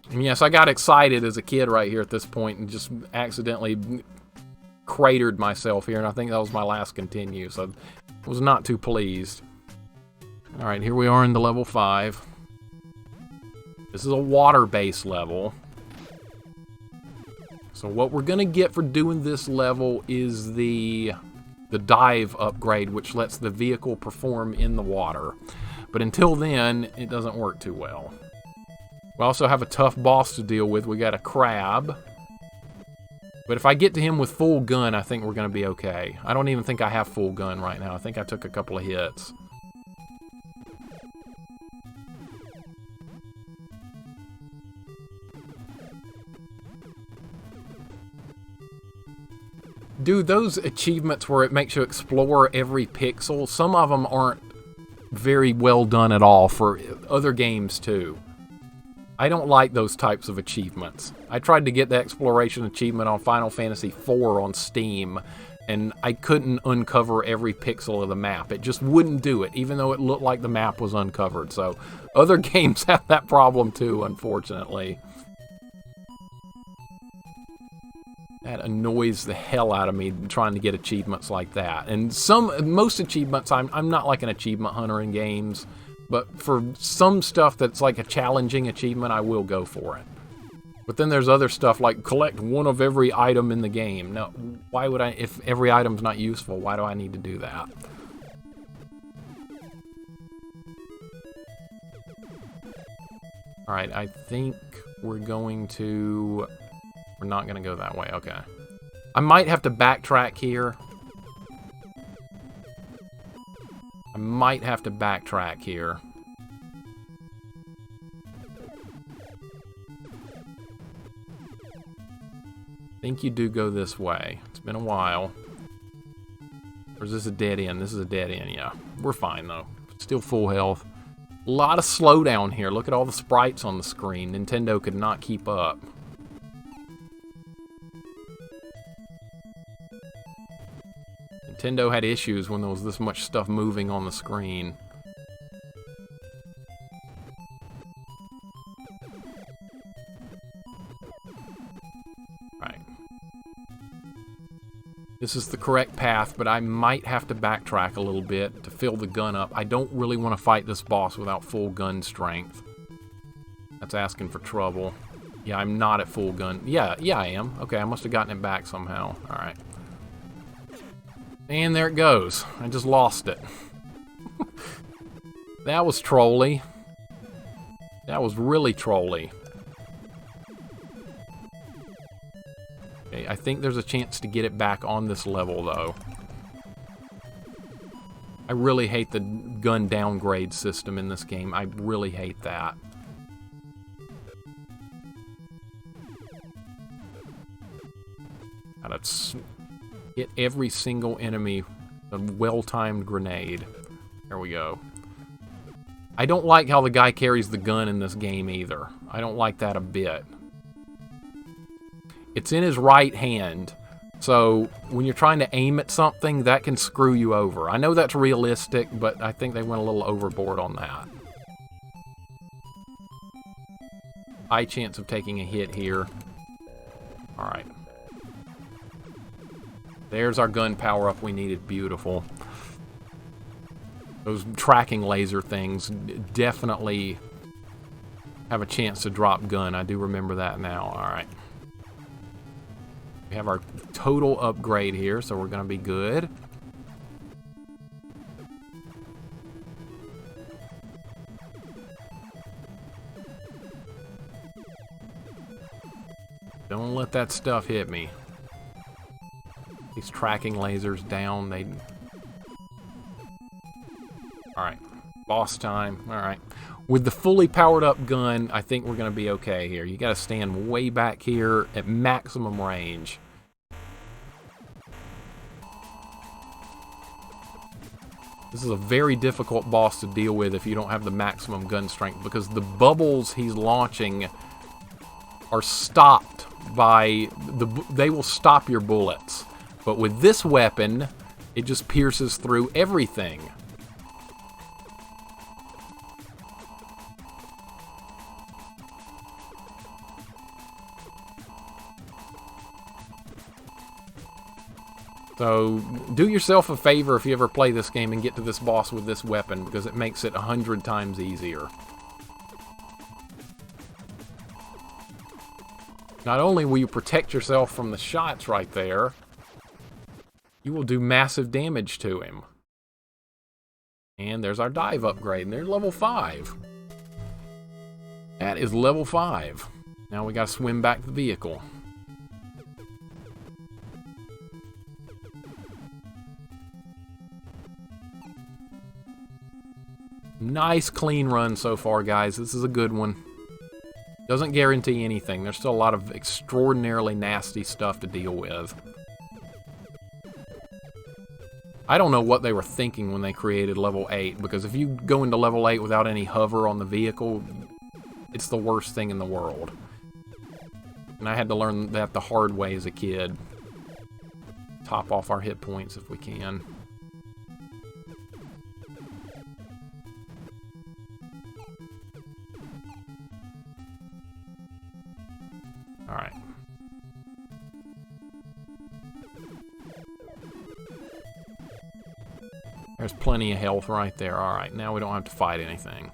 And yes, I got excited as a kid right here at this point and just accidentally cratered myself here, and I think that was my last continue, so I was not too pleased. Alright, here we are in the level 5. This is a water-based level. So what we're going to get for doing this level is the dive upgrade, which lets the vehicle perform in the water. But until then, it doesn't work too well. We also have a tough boss to deal with. We got a crab. But if I get to him with full gun, I think we're going to be okay. I don't even think I have full gun right now. I think I took a couple of hits. Dude, those achievements where it makes you explore every pixel, some of them aren't very well done at all for other games too. I don't like those types of achievements. I tried to get the exploration achievement on Final Fantasy IV on Steam, and I couldn't uncover every pixel of the map. It just wouldn't do it, even though it looked like the map was uncovered. So other games have that problem too, unfortunately. That annoys the hell out of me trying to get achievements like that. And most achievements, I'm not like an achievement hunter in games. But for some stuff that's like a challenging achievement, I will go for it. But then there's other stuff like collect one of every item in the game. Now, why would I, if every item's not useful, why do I need to do that? Alright, I think we're going to... We're not going to go that way, okay. I might have to backtrack here. I might have to backtrack here. I think you do go this way. It's been a while. Or is this a dead end? This is a dead end, yeah. We're fine, though. Still full health. A lot of slowdown here. Look at all the sprites on the screen. Nintendo could not keep up. Nintendo had issues when there was this much stuff moving on the screen. Right. This is the correct path, but I might have to backtrack a little bit to fill the gun up. I don't really want to fight this boss without full gun strength. That's asking for trouble. Yeah, I'm not at full gun. Yeah, I am. Okay, I must have gotten it back somehow. Alright. And there it goes. I just lost it. That was trolly. That was really trolly. Okay, I think there's a chance to get it back on this level, though. I really hate the gun downgrade system in this game. I really hate that. Gotta hit every single enemy with a well-timed grenade. There we go. I don't like how the guy carries the gun in this game either. I don't like that a bit. It's in his right hand, so when you're trying to aim at something, that can screw you over. I know that's realistic, but I think they went a little overboard on that. High chance of taking a hit here. Alright. There's our gun power-up we needed. Beautiful. Those tracking laser things definitely have a chance to drop gun. I do remember that now. Alright. We have our total upgrade here, so we're going to be good. Don't let that stuff hit me. These tracking lasers down, they... Alright, boss time, alright. With the fully powered up gun, I think we're going to be okay here. You got to stand way back here at maximum range. This is a very difficult boss to deal with if you don't have the maximum gun strength, because the bubbles he's launching are stopped by... they will stop your bullets. But with this weapon, it just pierces through everything. So, do yourself a favor if you ever play this game and get to this boss with this weapon, because it makes it 100 times easier. Not only will you protect yourself from the shots right there, you will do massive damage to him. And there's our dive upgrade, and there's level 5. That is level 5. Now we gotta swim back to the vehicle. Nice clean run so far, guys. This is a good one. Doesn't guarantee anything. There's still a lot of extraordinarily nasty stuff to deal with. I don't know what they were thinking when they created level 8, because if you go into level 8 without any hover on the vehicle, it's the worst thing in the world. And I had to learn that the hard way as a kid. Top off our hit points if we can. Alright. There's plenty of health right there. Alright, now we don't have to fight anything.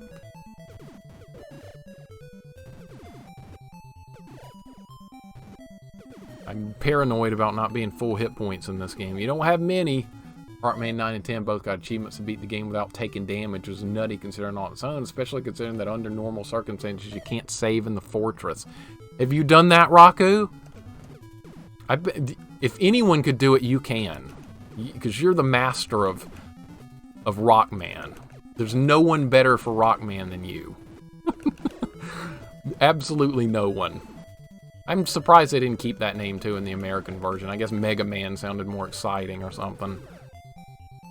I'm paranoid about not being full hit points in this game. You don't have many. Rockman 9 and 10 both got achievements to beat the game without taking damage, which is nutty considering on its own, especially considering that under normal circumstances you can't save in the fortress. Have you done that, Raku? If anyone could do it, you can. Because you're the master of Rockman. There's no one better for Rockman than you. Absolutely no one. I'm surprised they didn't keep that name, too, in the American version. I guess Mega Man sounded more exciting or something.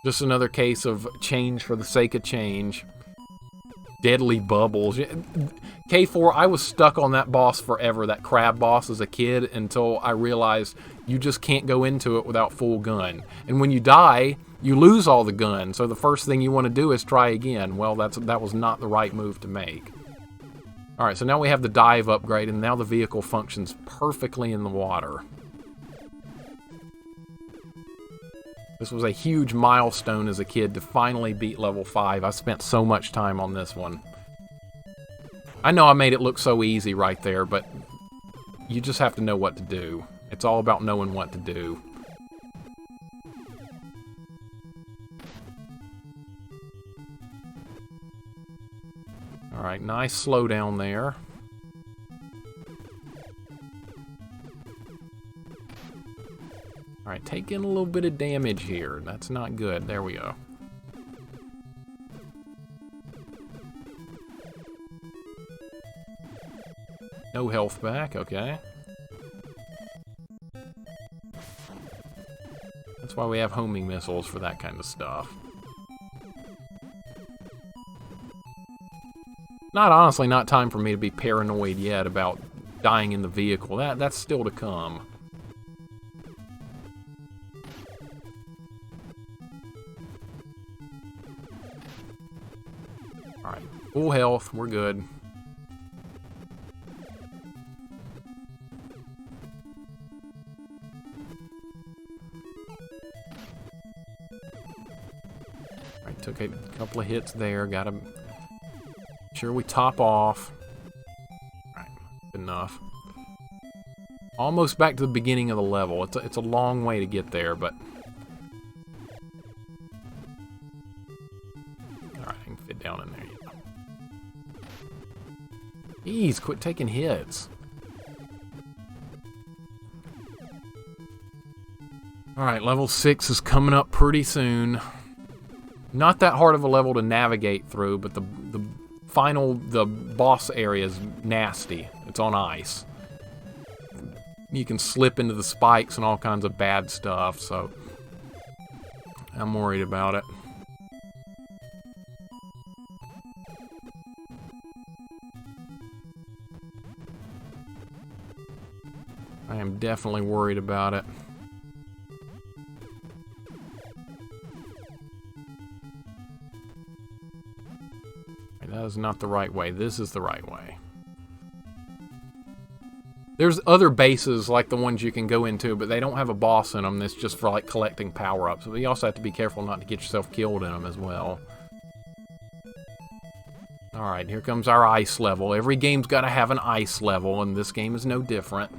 Just another case of change for the sake of change. Deadly bubbles. K4, I was stuck on that boss forever, that crab boss as a kid, until I realized you just can't go into it without full gun. And when you die, you lose all the gun, so the first thing you want to do is try again. Well, that was not the right move to make. Alright, so now we have the dive upgrade, and now the vehicle functions perfectly in the water. This was a huge milestone as a kid to finally beat level 5. I spent so much time on this one. I know I made it look so easy right there, but you just have to know what to do. It's all about knowing what to do. Alright, nice slowdown there. Alright, taking a little bit of damage here. That's not good. There we go. No health back, okay. That's why we have homing missiles for that kind of stuff. Honestly, not time for me to be paranoid yet about dying in the vehicle. That's still to come. Alright, full health, we're good. Alright, took a couple of hits there, gotta... Sure, we top off. Alright, good enough. Almost back to the beginning of the level. It's a long way to get there, but... Alright, I can fit down in there. Yeah. Jeez, quit taking hits. Alright, level 6 is coming up pretty soon. Not that hard of a level to navigate through, but the boss area is nasty. It's on ice. You can slip into the spikes and all kinds of bad stuff, so I'm worried about it. I am definitely worried about it. That is not the right way. This is the right way. There's other bases like the ones you can go into, but they don't have a boss in them that's just for like collecting power-ups. But you also have to be careful not to get yourself killed in them as well. Alright, here comes our ice level. Every game's got to have an ice level, and this game is no different.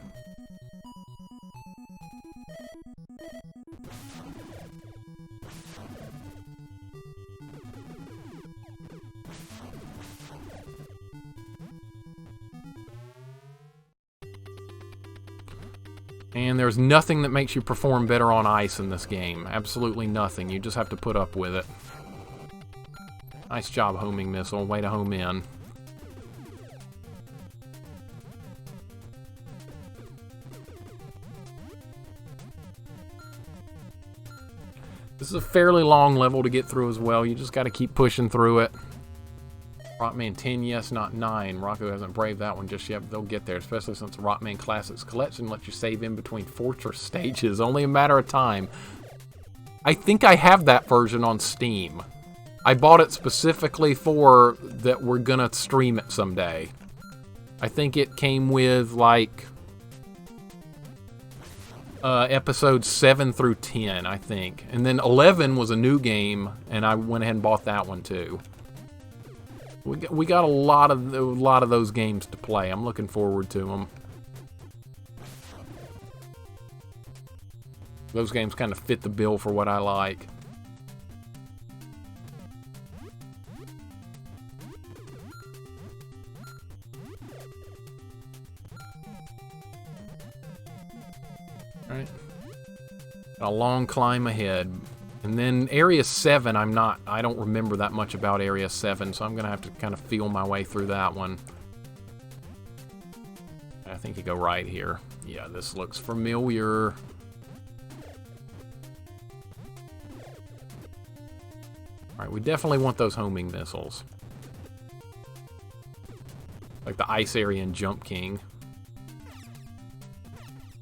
And there's nothing that makes you perform better on ice in this game. Absolutely nothing. You just have to put up with it. Nice job, homing missile. Way to home in. This is a fairly long level to get through as well. You just got to keep pushing through it. Rockman 10, yes, not 9. Raku hasn't braved that one just yet, but they'll get there, especially since the Rockman Classics collection lets you save in between fortress stages. Only a matter of time. I think I have that version on Steam. I bought it specifically for that we're gonna stream it someday. I think it came with, like... Episodes 7 through 10, I think. And then 11 was a new game, and I went ahead and bought that one too. We got a lot of those games to play. I'm looking forward to them. Those games kind of fit the bill for what I like. Alright. A long climb ahead. And then Area 7, I don't remember that much about Area 7, so I'm going to have to kind of feel my way through that one. I think you go right here. Yeah, this looks familiar. Alright, we definitely want those homing missiles. Like the ice area in Jump King.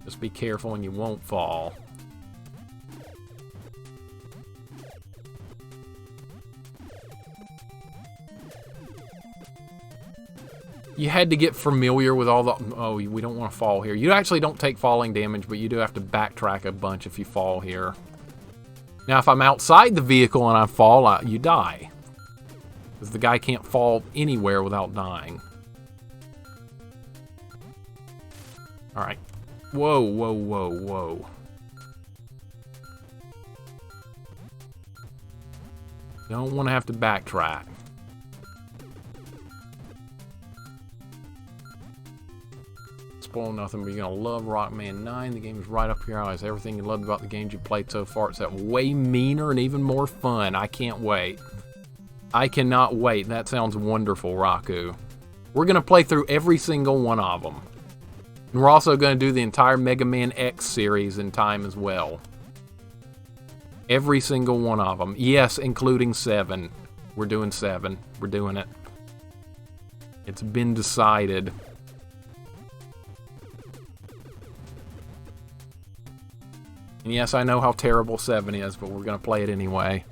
Just be careful and you won't fall. You had to get familiar with all the... Oh, we don't want to fall here. You actually don't take falling damage, but you do have to backtrack a bunch if you fall here. Now, if I'm outside the vehicle and I fall, you die. Because the guy can't fall anywhere without dying. Alright. Whoa, whoa, whoa, whoa. Don't want to have to backtrack. Spoil nothing, but you're going to love Rockman 9. The game is right up your eyes. Everything you loved about the games you played so far, it's that way meaner and even more fun. I can't wait. I cannot wait. That sounds wonderful, Raku. We're going to play through every single one of them. And we're also going to do the entire Mega Man X series in time as well. Every single one of them. Yes, including 7. We're doing 7. We're doing it. It's been decided. And yes, I know how terrible 7 is, but we're going to play it anyway.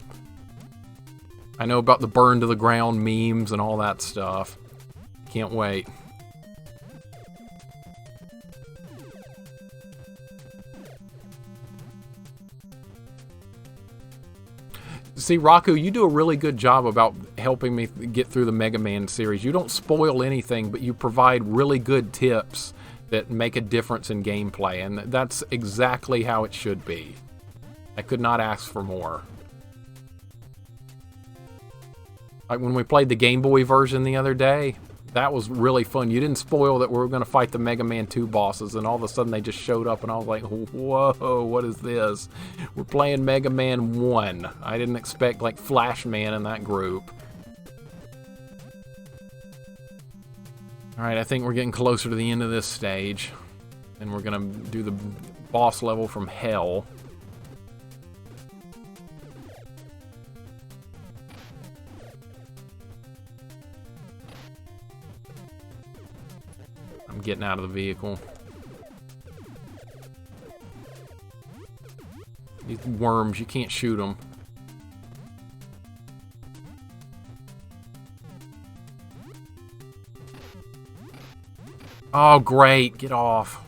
I know about the burn to the ground memes and all that stuff. Can't wait. See, Raku, you do a really good job about helping me get through the Mega Man series. You don't spoil anything, but you provide really good tips that make a difference in gameplay, and that's exactly how it should be. I could not ask for more. Like when we played the Game Boy version the other day, that was really fun. You didn't spoil that we were going to fight the Mega Man 2 bosses, and all of a sudden they just showed up, and I was like, whoa, what is this? We're playing Mega Man 1. I didn't expect, like, Flash Man in that group. Alright, I think we're getting closer to the end of this stage. And we're going to do the boss level from hell. I'm getting out of the vehicle. These worms, you can't shoot them. Oh, great. Get off.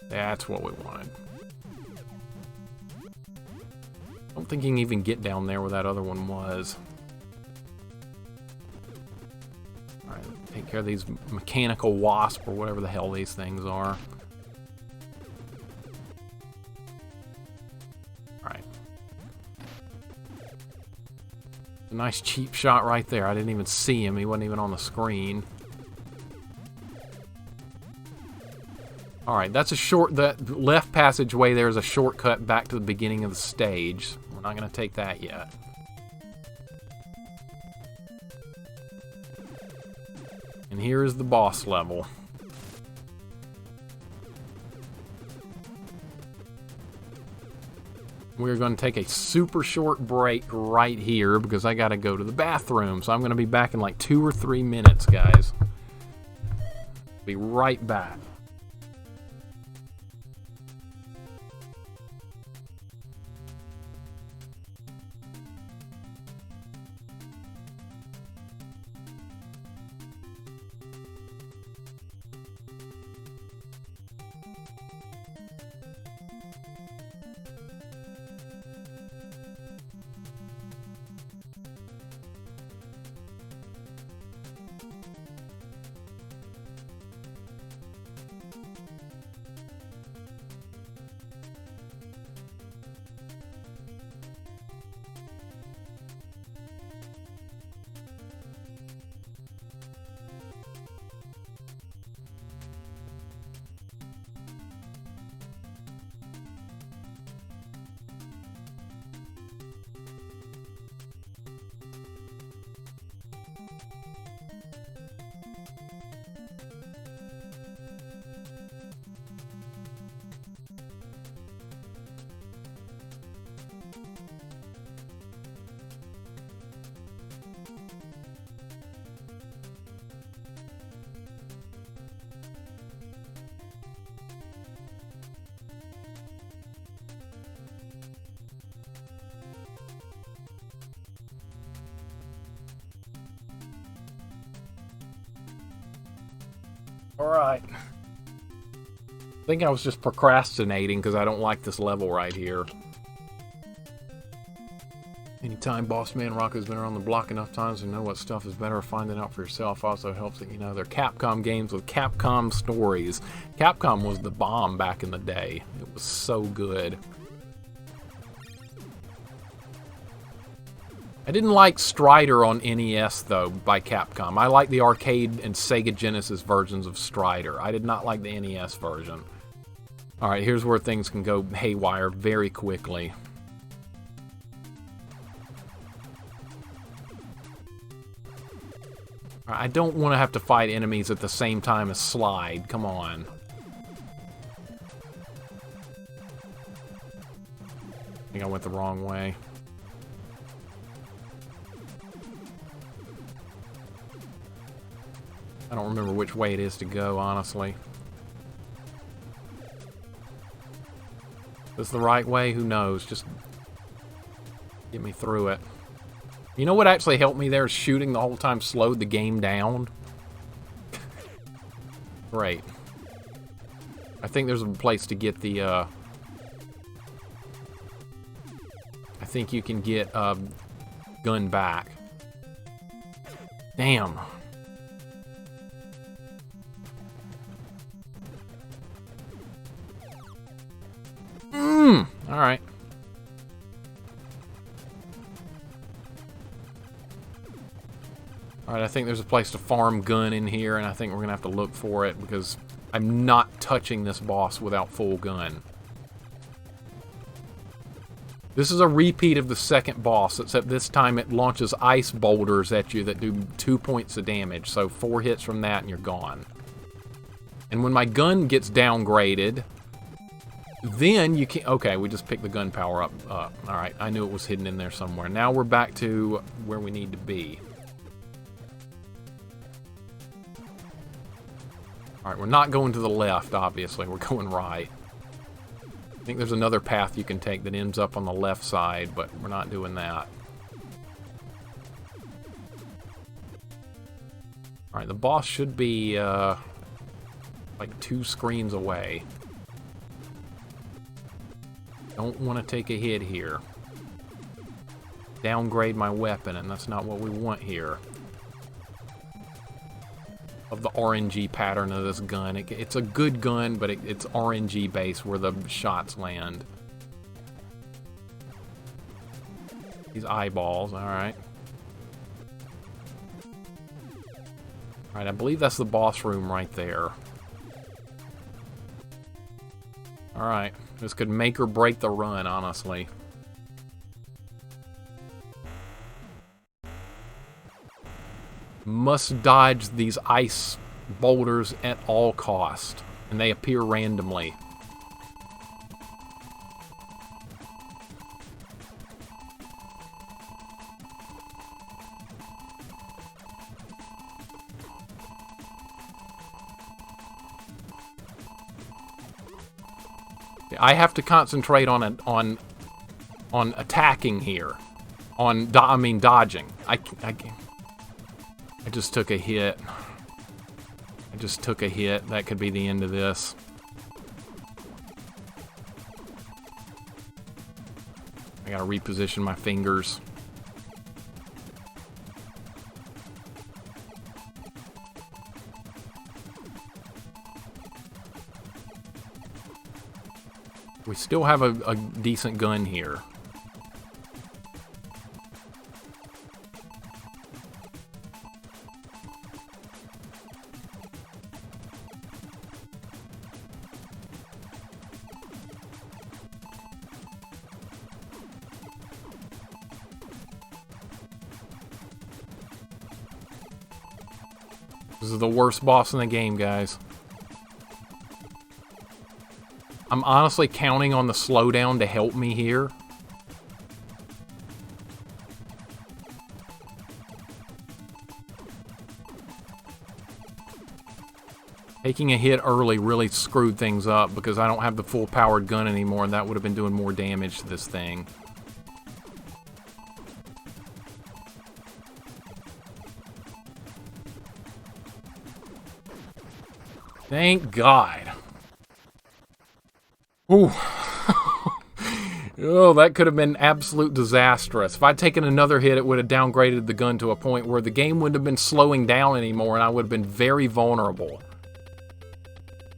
That's what we wanted. I don't think you can even get down there where that other one was. Alright, take care of these mechanical wasp or whatever the hell these things are. Alright. A nice cheap shot right there. I didn't even see him. He wasn't even on the screen. Alright, that's a short... That left passageway there is a shortcut back to the beginning of the stage. We're not going to take that yet. And here is the boss level. We're going to take a super short break right here because I got to go to the bathroom. So I'm going to be back in like 2 or 3 minutes, guys. Be right back. Alright. I think I was just procrastinating because I don't like this level right here. Anytime Boss Man Rocco's been around the block enough times to know what stuff is better, finding out for yourself also helps that you know they're Capcom games with Capcom stories. Capcom was the bomb back in the day. It was so good. I didn't like Strider on NES though by Capcom. I like the arcade and Sega Genesis versions of Strider. I did not like the NES version. Alright, here's where things can go haywire very quickly. I don't want to have to fight enemies at the same time as slide. Come on. I think I went the wrong way. I don't remember which way it is to go, honestly. Is this the right way? Who knows? Just get me through it. You know what actually helped me there? Shooting the whole time slowed the game down. Great. I think there's a place to get the, I think you can get, gun back. Damn. Alright. Alright, I think there's a place to farm gun in here, and I think we're going to have to look for it, because I'm not touching this boss without full gun. This is a repeat of the second boss, except this time it launches ice boulders at you that do 2 points of damage, so 4 hits from that and you're gone. And when my gun gets downgraded, then you can... Okay, we just picked the gun power up. Alright, I knew it was hidden in there somewhere. Now we're back to where we need to be. Alright, we're not going to the left, obviously. We're going right. I think there's another path you can take that ends up on the left side, but we're not doing that. Alright, the boss should be, like 2 screens away. Don't want to take a hit here. Downgrade my weapon, and that's not what we want here. Of the RNG pattern of this gun. It's a good gun, but it's RNG based where the shots land. These eyeballs, alright. Alright, I believe that's the boss room right there. Alright, this could make or break the run, honestly. Must dodge these ice boulders at all cost, and they appear randomly. I have to concentrate on attacking here, I mean dodging. I just took a hit. I just took a hit. That could be the end of this. I gotta reposition my fingers. We still have a decent gun here. This is the worst boss in the game, guys. I'm honestly counting on the slowdown to help me here. Taking a hit early really screwed things up because I don't have the full powered gun anymore, and that would have been doing more damage to this thing. Thank God. Ooh. Oh, that could have been absolute disastrous. If I'd taken another hit, it would have downgraded the gun to a point where the game wouldn't have been slowing down anymore, and I would have been very vulnerable.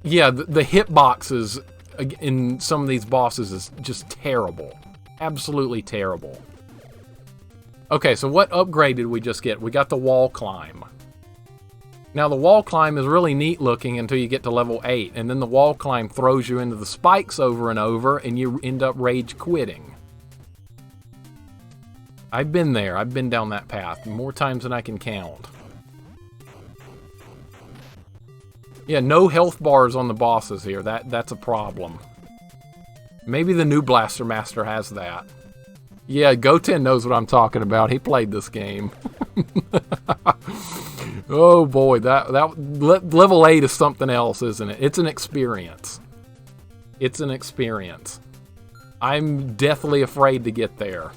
Yeah, the hitboxes in some of these bosses is just terrible. Absolutely terrible. Okay, so what upgrade did we just get? We got the wall climb. Now, the wall climb is really neat looking until you get to level 8, and then the wall climb throws you into the spikes over and over, and you end up rage quitting. I've been there. I've been down that path more times than I can count. Yeah, no health bars on the bosses here. That's a problem. Maybe the new Blaster Master has that. Yeah, Goten knows what I'm talking about. He played this game. Oh boy, that level 8 is something else, isn't it? It's an experience. It's an experience. I'm deathly afraid to get there.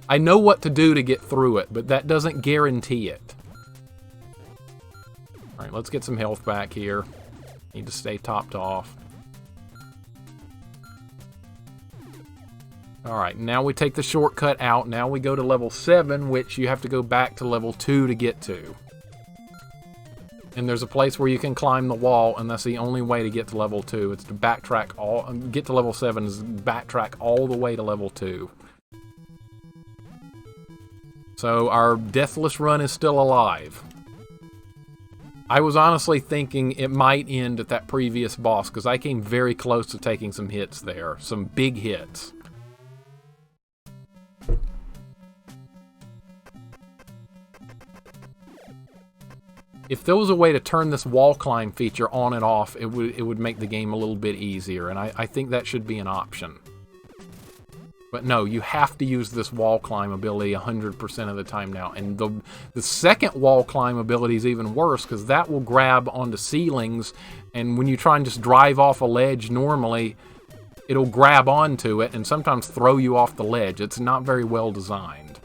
I know what to do to get through it, but that doesn't guarantee it. Alright, let's get some health back here. Need to stay topped off. Alright, now we take the shortcut out. Now we go to level 7, which you have to go back to level 2 to get to. And there's a place where you can climb the wall, and that's the only way to get to level 2. It's to backtrack get to level 7 is backtrack all the way to level 2. So our deathless run is still alive. I was honestly thinking it might end at that previous boss, because I came very close to taking some hits there. Some big hits. If there was a way to turn this wall climb feature on and off, it would make the game a little bit easier, and I think that should be an option. But no, you have to use this wall climb ability 100% of the time now. And the second wall climb ability is even worse, because that will grab onto ceilings, and when you try and just drive off a ledge normally, it'll grab onto it and sometimes throw you off the ledge. It's not very well designed.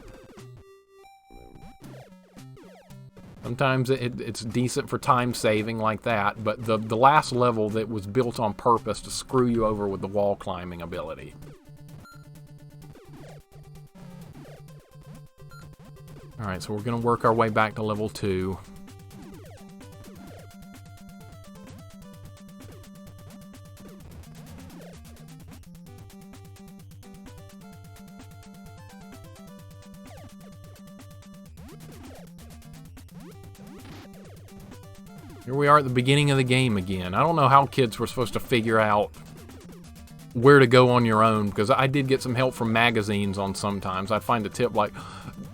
Sometimes it's decent for time saving like that, but the last level that was built on purpose to screw you over with the wall climbing ability. Alright, so we're going to work our way back to level 2. Here we are at the beginning of the game again. I don't know how kids were supposed to figure out where to go on your own, because I did get some help from magazines on sometimes. I'd find a tip like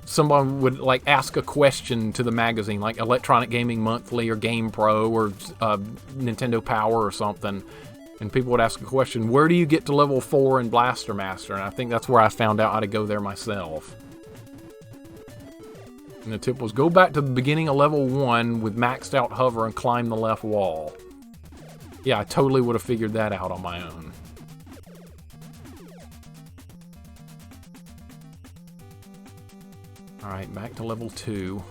someone would like ask a question to the magazine, like Electronic Gaming Monthly or Game Pro or Nintendo Power or something, and people would ask a question, where do you get to level 4 in Blaster Master? And I think that's where I found out how to go there myself. And the tip was, go back to the beginning of level 1 with maxed out hover and climb the left wall. Yeah, I totally would have figured that out on my own. Alright, back to level 2.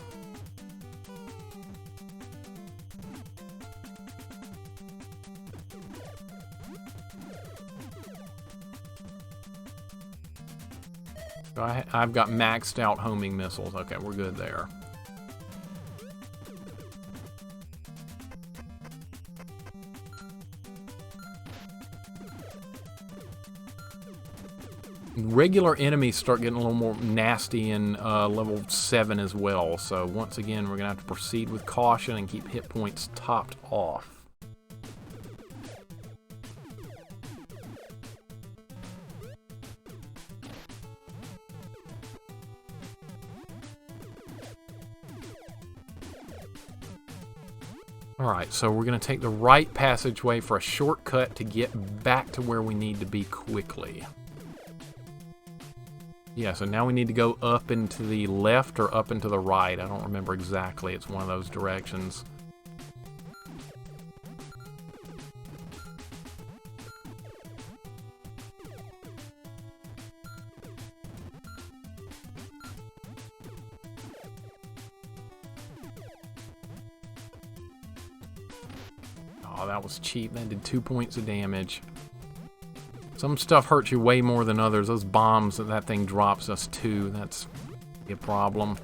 So I've got maxed out homing missiles. Okay, we're good there. Regular enemies start getting a little more nasty in level 7 as well. So once again, we're going to have to proceed with caution and keep hit points topped off. Alright, so we're going to take the right passageway for a shortcut to get back to where we need to be quickly. Yeah, so now we need to go up into the left or up into the right. I don't remember exactly. It's one of those directions. Oh, that was cheap. That did 2 points of damage. Some stuff hurts you way more than others. Those bombs that thing drops us too. That's a problem.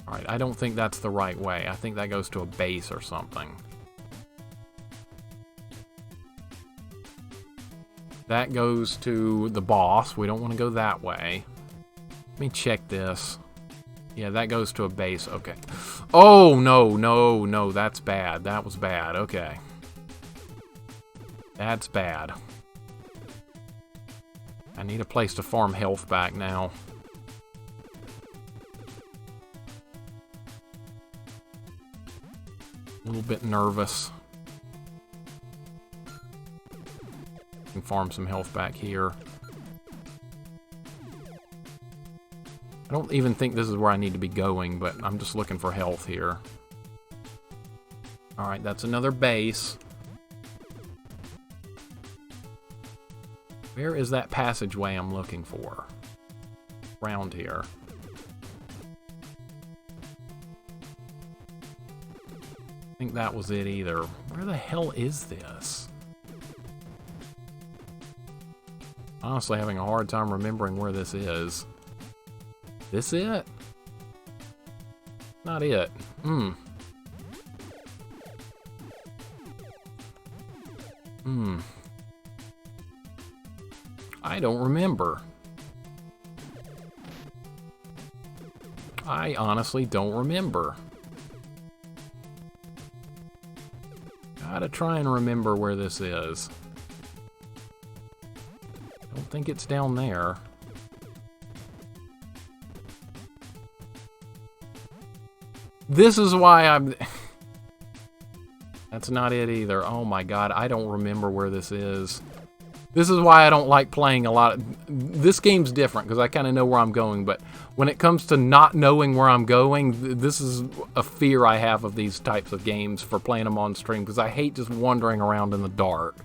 Alright, I don't think that's the right way. I think that goes to a base or something. That goes to the boss. We don't want to go that way. Let me check this. Yeah, that goes to a base. Okay. Oh, no, no, no. That's bad. That was bad. Okay. That's bad. I need a place to farm health back now. A little bit nervous. Can farm some health back here. I don't even think this is where I need to be going, but I'm just looking for health here. Alright, that's another base. Where is that passageway I'm looking for? Around here. I think that was it either. Where the hell is this? Honestly, having a hard time remembering where this is. This it? Not it. I don't remember. I honestly don't remember. Gotta try and remember where this is. Don't think it's down there. This is why I'm... That's not it either. Oh my god, I don't remember where this is. This is why I don't like playing a lot. This game's different, because I kind of know where I'm going, but when it comes to not knowing where I'm going, this is a fear I have of these types of games for playing them on stream, because I hate just wandering around in the dark.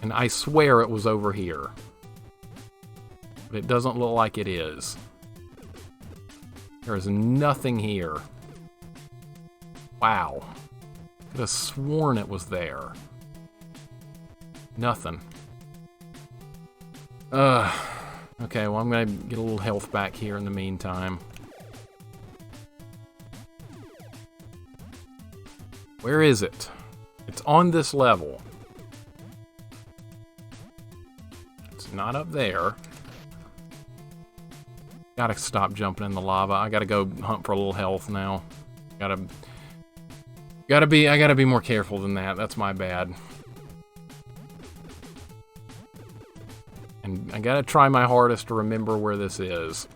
And I swear it was over here. But it doesn't look like it is. There is nothing here. Wow. Could have sworn it was there. Nothing. Okay, well, I'm gonna get a little health back here in the meantime. Where is it? It's on this level. It's not up there. Gotta stop jumping in the lava. I gotta go hunt for a little health now. I gotta be more careful than that. That's my bad. And I gotta try my hardest to remember where this is.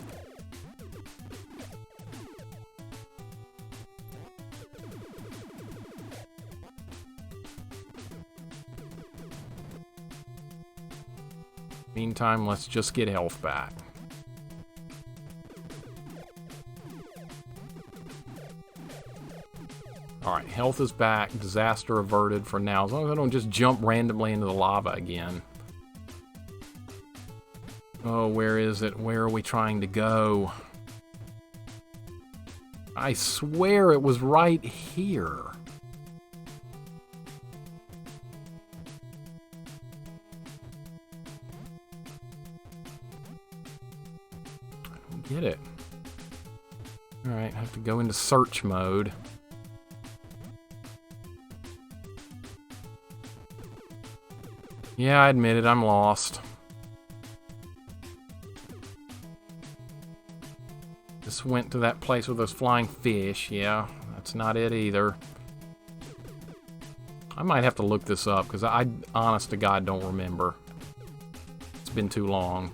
Meantime, let's just get health back. Alright, health is back. Disaster averted for now. As long as I don't just jump randomly into the lava again. Oh, where is it? Where are we trying to go? I swear it was right here. I don't get it. Alright, I have to go into search mode. Yeah, I admit it, I'm lost. Just went to that place with those flying fish. Yeah, that's not it either. I might have to look this up, because I, honest to God, don't remember. It's been too long.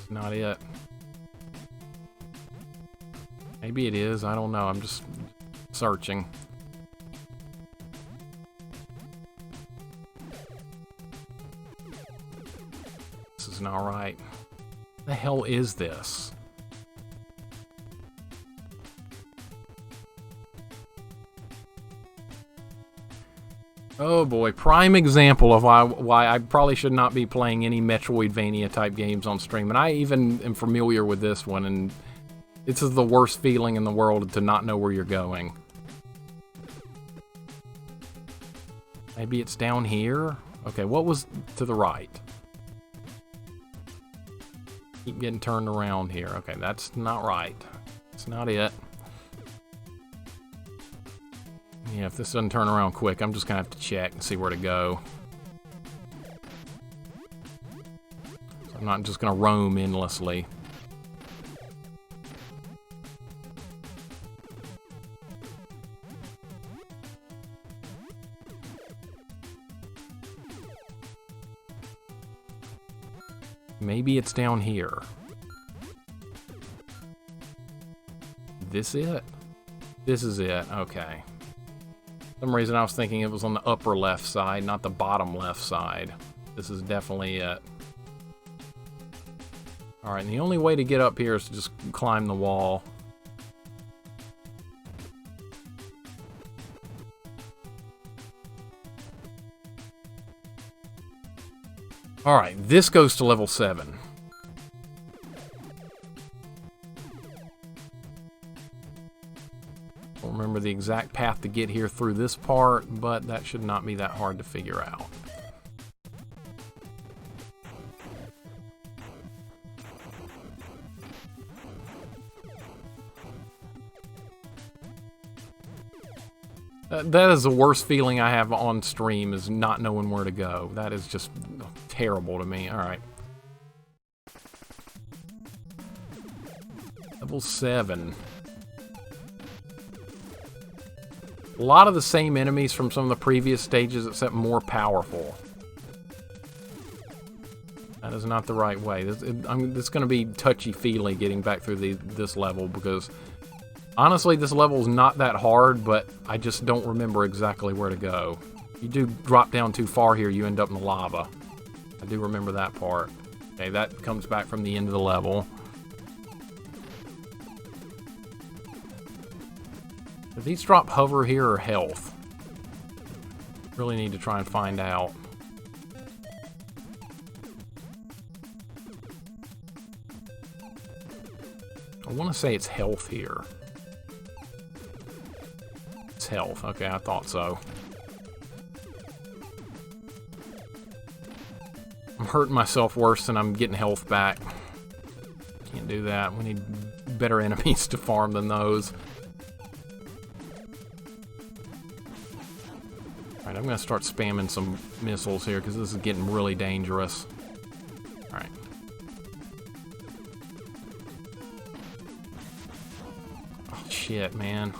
Not it. Maybe it is. I don't know. I'm just searching. This is not right. What the hell is this? Oh boy, prime example of why I probably should not be playing any Metroidvania type games on stream. And I even am familiar with this one, and this is the worst feeling in the world to not know where you're going. Maybe it's down here? Okay, what was to the right? Keep getting turned around here. Okay, that's not right. That's not it. Yeah, if this doesn't turn around quick, I'm just gonna have to check and see where to go. So I'm not just gonna roam endlessly. Maybe it's down here. This it? This is it, okay. For some reason I was thinking it was on the upper left side, not the bottom left side. This is definitely it. Alright, and the only way to get up here is to just climb the wall. Alright, this goes to level 7. Don't remember the exact path to get here through this part, but that should not be that hard to figure out. That is the worst feeling I have on stream, is not knowing where to go. That is just terrible to me. Alright. Level 7. A lot of the same enemies from some of the previous stages, except more powerful. That is not the right way. It's going to be touchy-feely getting back through this level, because honestly, this level is not that hard, but I just don't remember exactly where to go. You do drop down too far here, you end up in the lava. I do remember that part. Okay, that comes back from the end of the level. Do these drop hover here or health? Really need to try and find out. I want to say it's health here. It's health. Okay, I thought so. I'm hurting myself worse than I'm getting health back. Can't do that. We need better enemies to farm than those. Alright, I'm going to start spamming some missiles here, because this is getting really dangerous. Alright. Oh, shit, man.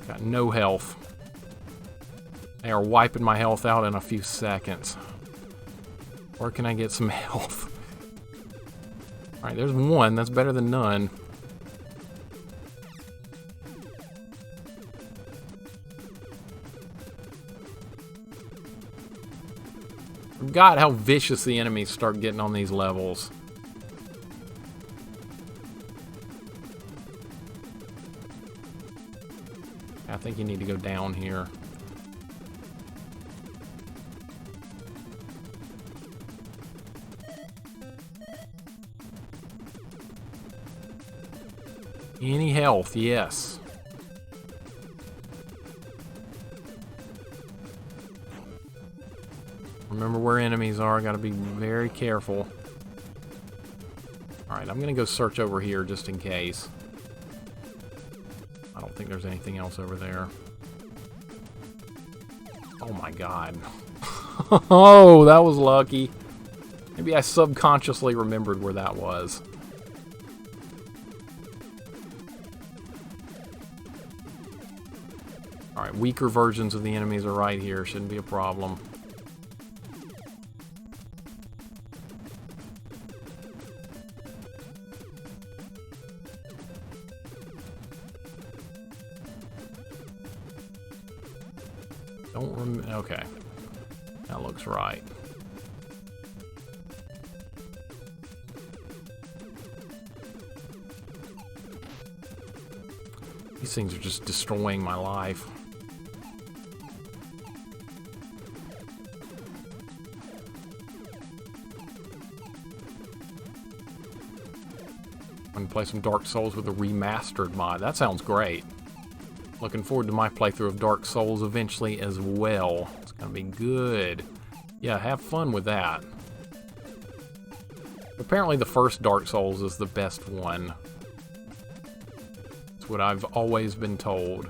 Got no health. They are wiping my health out in a few seconds. Where can I get some health? Alright, there's one. That's better than none. Forgot how vicious the enemies start getting on these levels. I think you need to go down here. Any health? Yes. Remember where enemies are. Gotta be very careful. Alright, I'm gonna go search over here just in case. I don't think there's anything else over there. Oh my god. Oh, that was lucky. Maybe I subconsciously remembered where that was. Alright, weaker versions of the enemies are right here. Shouldn't be a problem. Don't remember. Okay. That looks right. These things are just destroying my life. I'm gonna play some Dark Souls with a remastered mod. That sounds great. Looking forward to my playthrough of Dark Souls eventually as well. It's gonna be good. Yeah, have fun with that. Apparently the first Dark Souls is the best one. That's what I've always been told.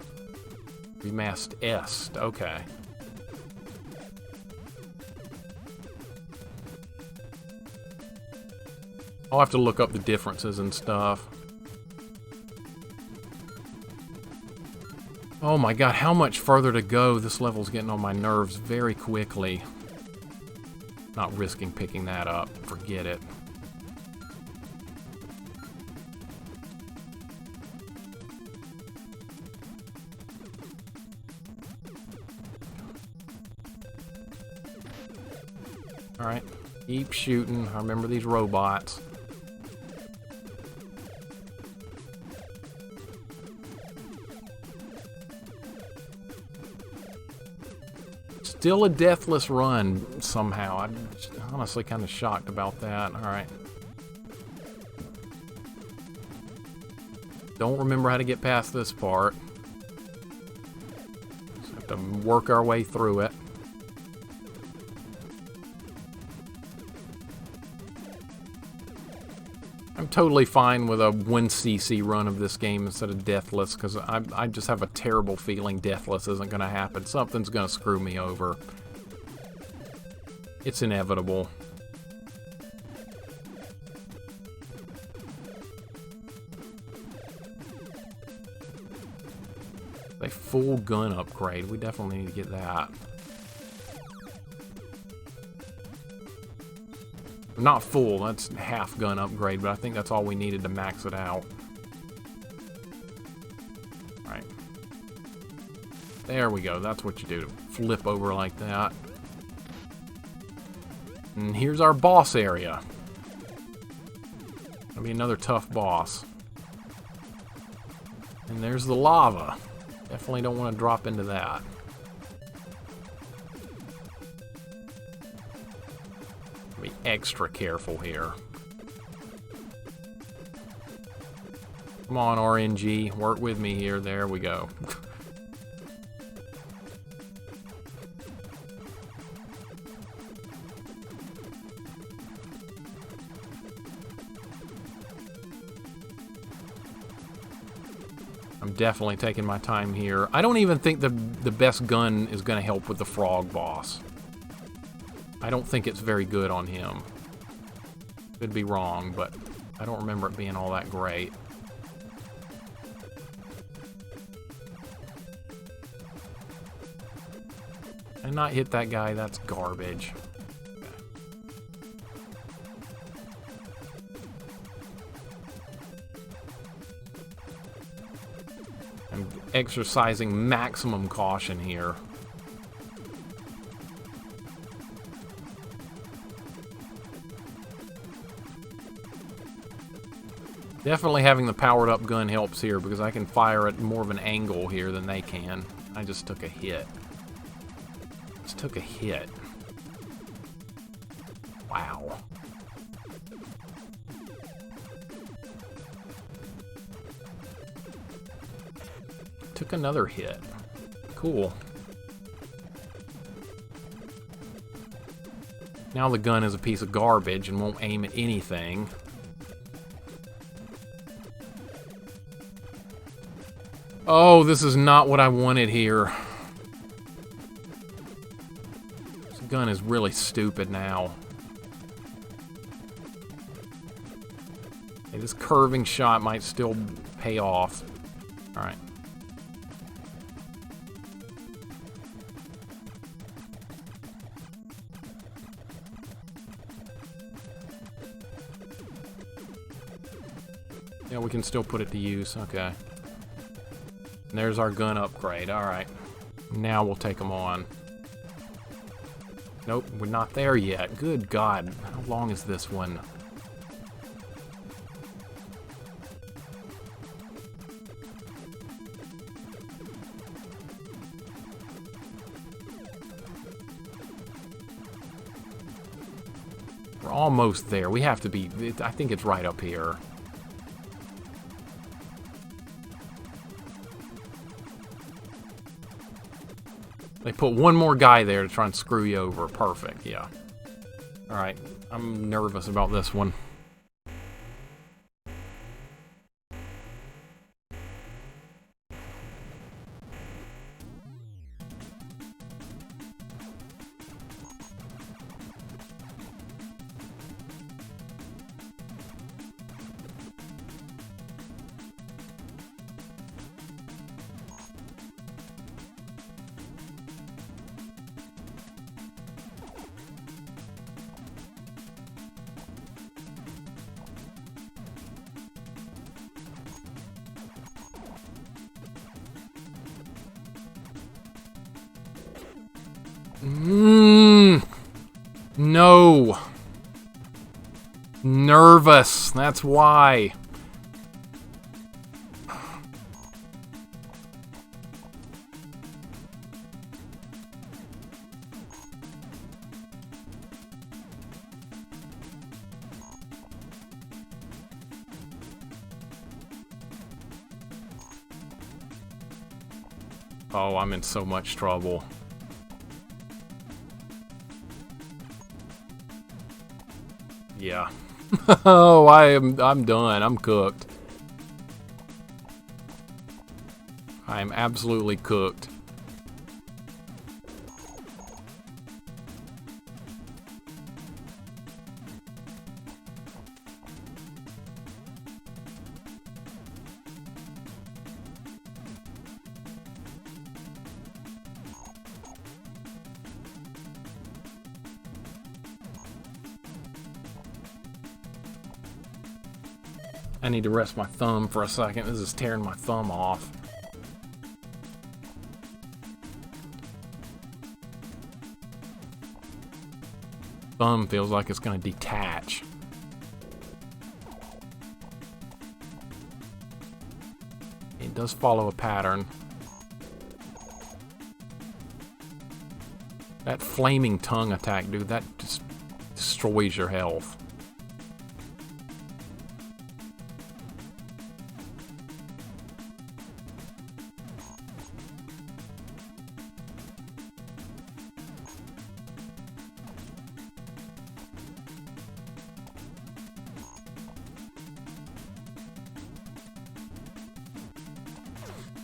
Remastered est. Okay. I'll have to look up the differences and stuff. Oh my god, how much further to go? This level's getting on my nerves very quickly. Not risking picking that up. Forget it. Alright, keep shooting. I remember these robots. Still a deathless run somehow. I'm honestly kind of shocked about that. Alright. Don't remember how to get past this part. Just have to work our way through it. I'm totally fine with a 1cc run of this game instead of deathless, because I just have a terrible feeling deathless isn't going to happen. Something's going to screw me over. It's inevitable. A full gun upgrade. We definitely need to get that. Not full, that's half gun upgrade, but I think that's all we needed to max it out. Alright. There we go, that's what you do, flip over like that. And here's our boss area. Gonna be another tough boss. And there's the lava. Definitely don't want to drop into that. Be extra careful here. Come on, RNG, work with me here. There we go. I'm definitely taking my time here. I don't even think the best gun is going to help with the frog boss. I don't think it's very good on him. Could be wrong, but I don't remember it being all that great. And not hit that guy, that's garbage. Okay. I'm exercising maximum caution here. Definitely having the powered up gun helps here because I can fire at more of an angle here than they can. I just took a hit. Just took a hit. Wow. Took another hit. Cool. Now the gun is a piece of garbage and won't aim at anything. Oh, this is not what I wanted here. This gun is really stupid now. Hey, this curving shot might still pay off. Alright. Yeah, we can still put it to use. Okay. And there's our gun upgrade. Alright. Now we'll take them on. Nope, we're not there yet. Good God. How long is this one? We're almost there. We have to be... I think it's right up here. They put one more guy there to try and screw you over. Perfect, yeah. Alright, I'm nervous about this one. No. Nervous. That's why. Oh, I'm in so much trouble. Yeah. Oh, I'm done. I'm cooked. I am absolutely cooked. I need to rest my thumb for a second. This is tearing my thumb off. Thumb feels like it's going to detach. It does follow a pattern. That flaming tongue attack, dude, that just destroys your health.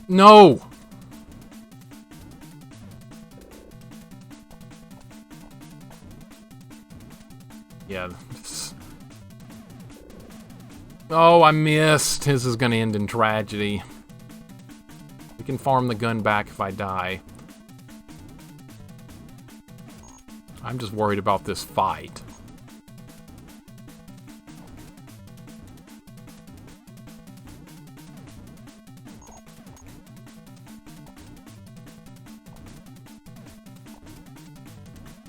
No! Yeah. Oh, I missed. This is gonna end in tragedy. We can farm the gun back if I die. I'm just worried about this fight.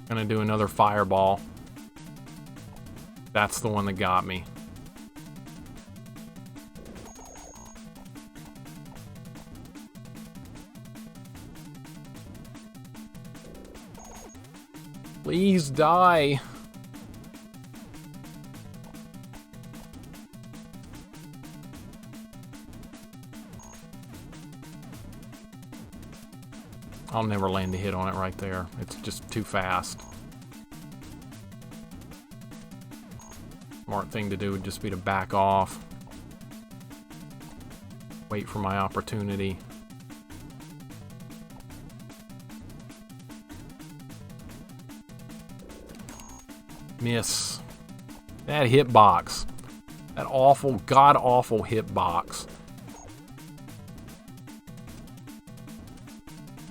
Gonna do another fireball. That's the one that got me. Please die. I'll never land a hit on it right there. It's just too fast. Smart thing to do would just be to back off. Wait for my opportunity. Miss. That hitbox. That awful, god-awful hitbox.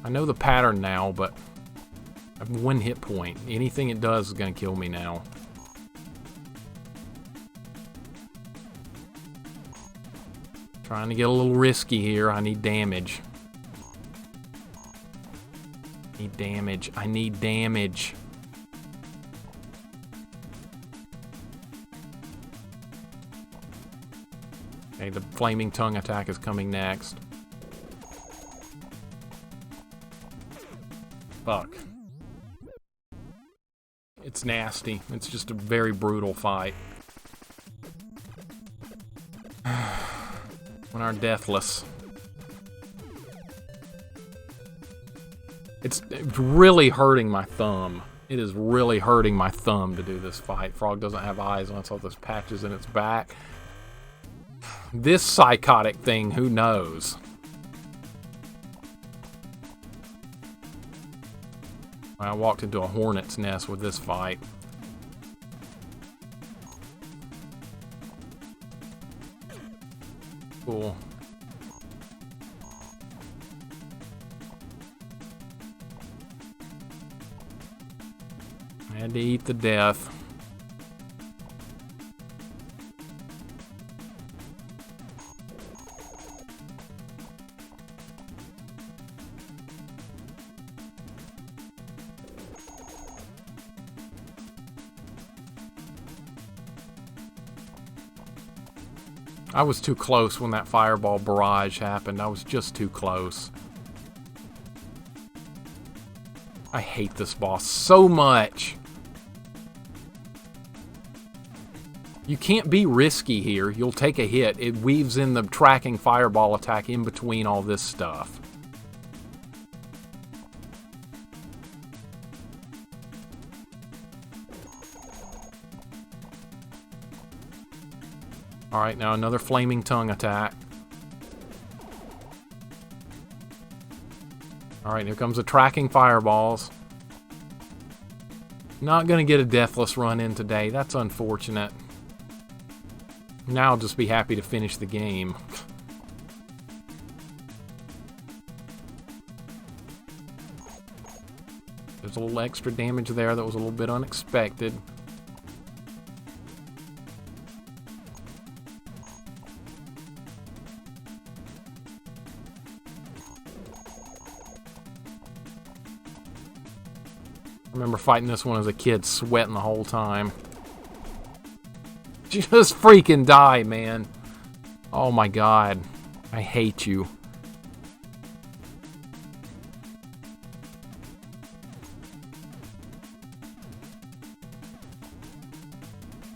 I know the pattern now, but I have 1 hit point. Anything it does is going to kill me now. Trying to get a little risky here. I need damage. Need damage. I need damage. Okay, the flaming tongue attack is coming next. Fuck. It's nasty. It's just a very brutal fight. When our deathless. It's really hurting my thumb. It is really hurting my thumb to do this fight. Frog doesn't have eyes on all those patches in its back. This psychotic thing, who knows? I walked into a hornet's nest with this fight. Cool. I had to eat the death. I was too close when that fireball barrage happened. I was just too close. I hate this boss so much. You can't be risky here. You'll take a hit. It weaves in the tracking fireball attack in between all this stuff. Alright, now another flaming tongue attack. Alright, here comes the tracking fireballs. Not gonna get a deathless run in today. That's unfortunate. Now I'll just be happy to finish the game. There's a little extra damage there that was a little bit unexpected. I remember fighting this one as a kid, sweating the whole time. Just freaking die, man. Oh my god. I hate you.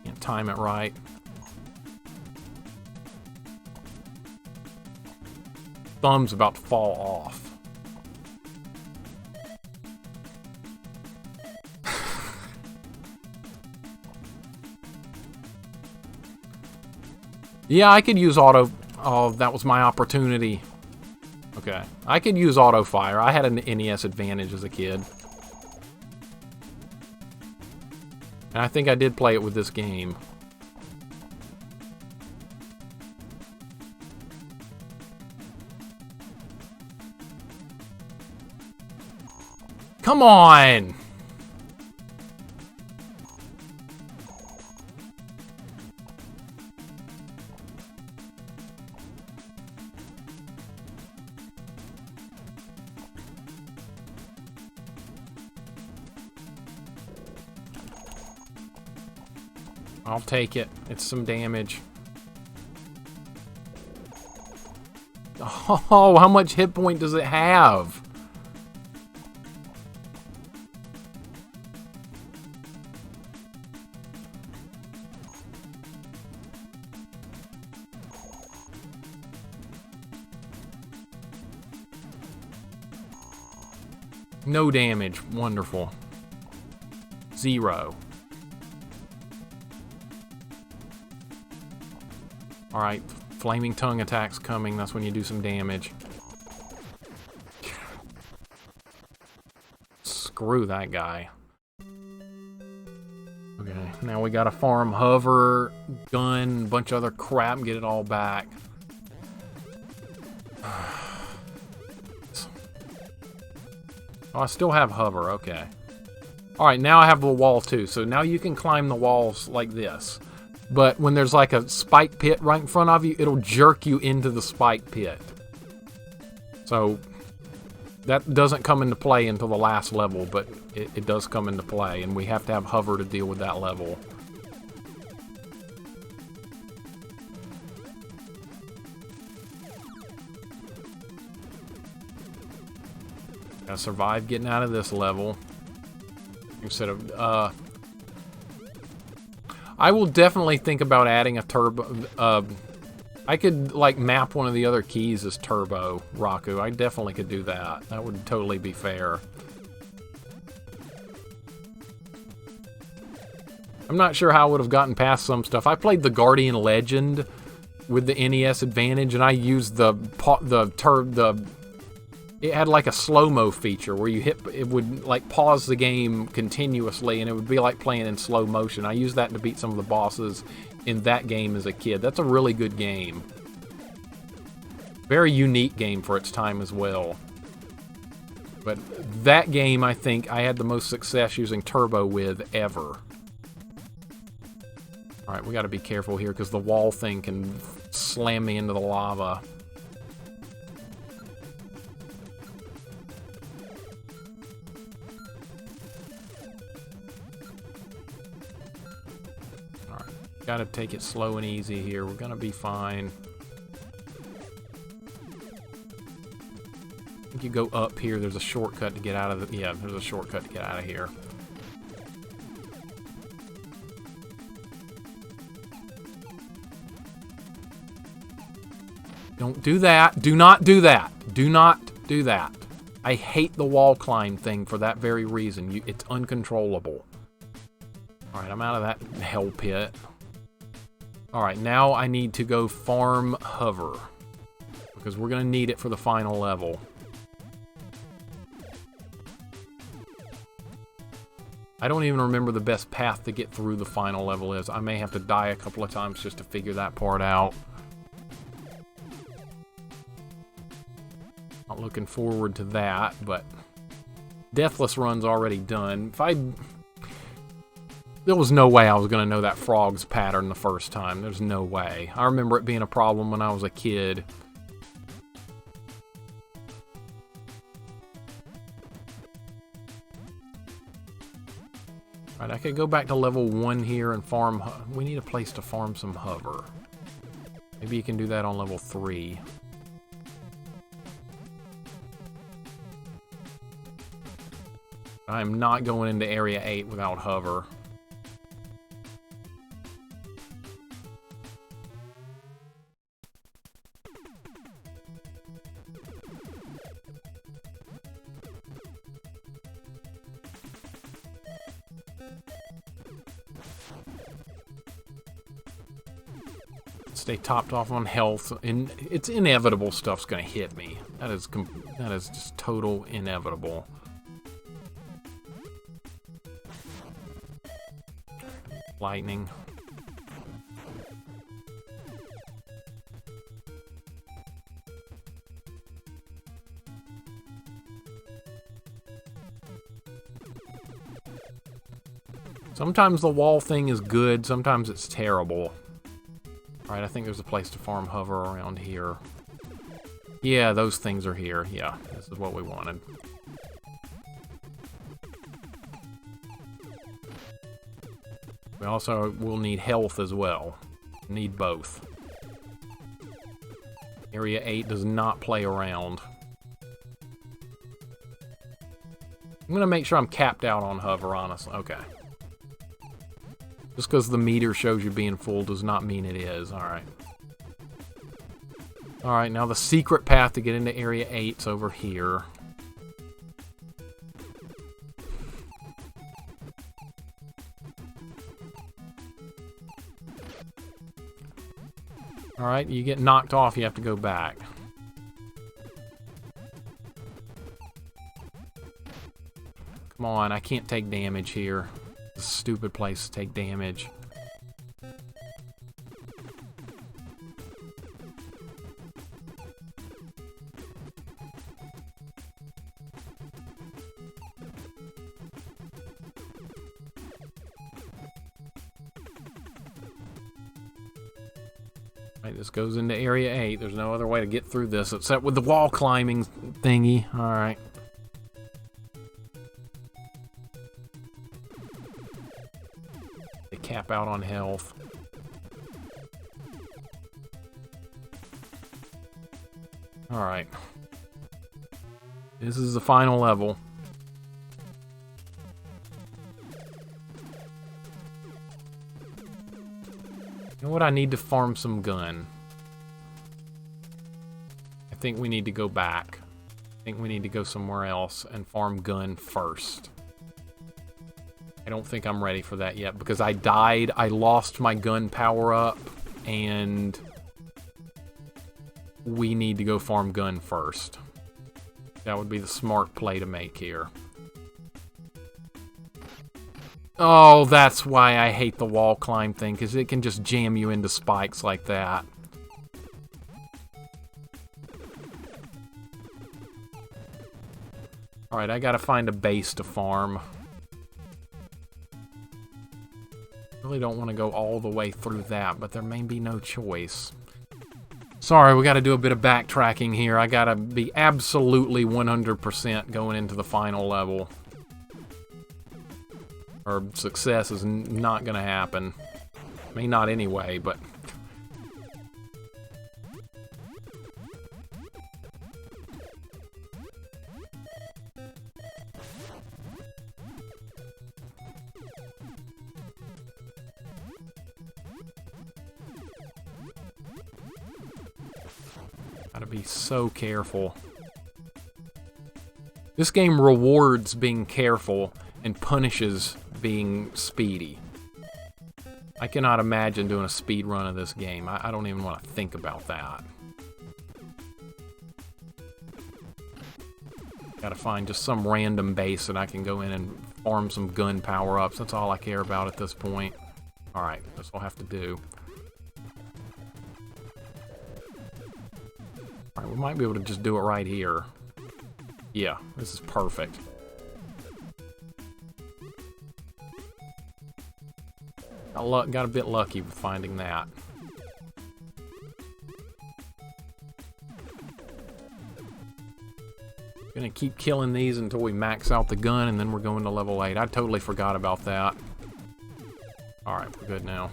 Can't time it right. Thumb's about to fall off. Yeah, I could use auto... Oh, that was my opportunity. Okay. I could use auto fire. I had an NES advantage as a kid. And I think I did play it with this game. Come on! I'll take it. It's some damage. Oh, how much hit point does it have? No damage. Wonderful. 0. Alright, flaming tongue attacks coming. That's when you do some damage. Screw that guy. Okay, now we gotta farm hover, gun, bunch of other crap and get it all back. Oh, I still have hover, okay. Alright, now I have the wall too. So now you can climb the walls like this. But when there's like a spike pit right in front of you, it'll jerk you into the spike pit. So that doesn't come into play until the last level, but it does come into play, and we have to have hover to deal with that level. Gotta survive getting out of this level. Instead of, I will definitely think about adding a turbo. I could, like, map one of the other keys as turbo, Raku. I definitely could do that. That would totally be fair. I'm not sure how I would have gotten past some stuff. I played the Guardian Legend with the NES Advantage, and I used it had like a slow-mo feature where it would like pause the game continuously, and it would be like playing in slow motion. I used that to beat some of the bosses in that game as a kid. That's a really good game. Very unique game for its time as well. But that game, I think, I had the most success using turbo with ever. Alright, we gotta be careful here because the wall thing can slam me into the lava. Alright, gotta take it slow and easy here. We're gonna be fine. I think you go up here, there's a shortcut to get out of the... Yeah, there's a shortcut to get out of here. Don't do that. Do not do that. Do not do that. I hate the wall climb thing for that very reason. It's uncontrollable. Alright, I'm out of that hell pit. Alright, now I need to go farm hover. Because we're going to need it for the final level. I don't even remember the best path to get through the final level is. I may have to die a couple of times just to figure that part out. Not looking forward to that, but deathless run's already done. There was no way I was going to know that frog's pattern the first time. There's no way. I remember it being a problem when I was a kid. Right, I could go back to level 1 here and farm. We need a place to farm some hover. Maybe you can do that on level 3. I'm not going into Area 8 without hover. Stay topped off on health, and it's inevitable stuff's gonna hit me. That is just total inevitable. Lightning. Sometimes the wall thing is good, sometimes it's terrible. Alright, I think there's a place to farm hover around here. Yeah, those things are here. Yeah, this is what we wanted. We also will need health as well. Need both. Area 8 does not play around. I'm gonna make sure I'm capped out on hover, honestly. Okay. Just because the meter shows you being full does not mean it is. Alright. Alright, now the secret path to get into Area 8's over here. Alright, you get knocked off, you have to go back. Come on, I can't take damage here. It's a stupid place to take damage. Right, this goes into Area 8. There's no other way to get through this except with the wall climbing thingy. Alright. They cap out on health. Alright. This is the final level. You know what? I need to farm some gun. I think we need to go back. I think we need to go somewhere else and farm gun first. I don't think I'm ready for that yet because I died. I lost my gun power up, and we need to go farm gun first. That would be the smart play to make here. Oh, that's why I hate the wall climb thing, because it can just jam you into spikes like that. Alright, I gotta find a base to farm. Really don't want to go all the way through that, but there may be no choice. Sorry, we gotta do a bit of backtracking here. I gotta be absolutely 100% going into the final level. Or success is not gonna happen. I mean, not anyway, but... Gotta be so careful. This game rewards being careful and punishes being speedy. I cannot imagine doing a speed run of this game. I don't even want to think about that. Gotta find just some random base that I can go in and farm some gun power-ups. That's all I care about at this point. Alright, that's what I'll have to do. Alright, we might be able to just do it right here. Yeah, this is perfect. Got a bit lucky with finding that. Gonna keep killing these until we max out the gun, and then we're going to level 8. I totally forgot about that. Alright, we're good now.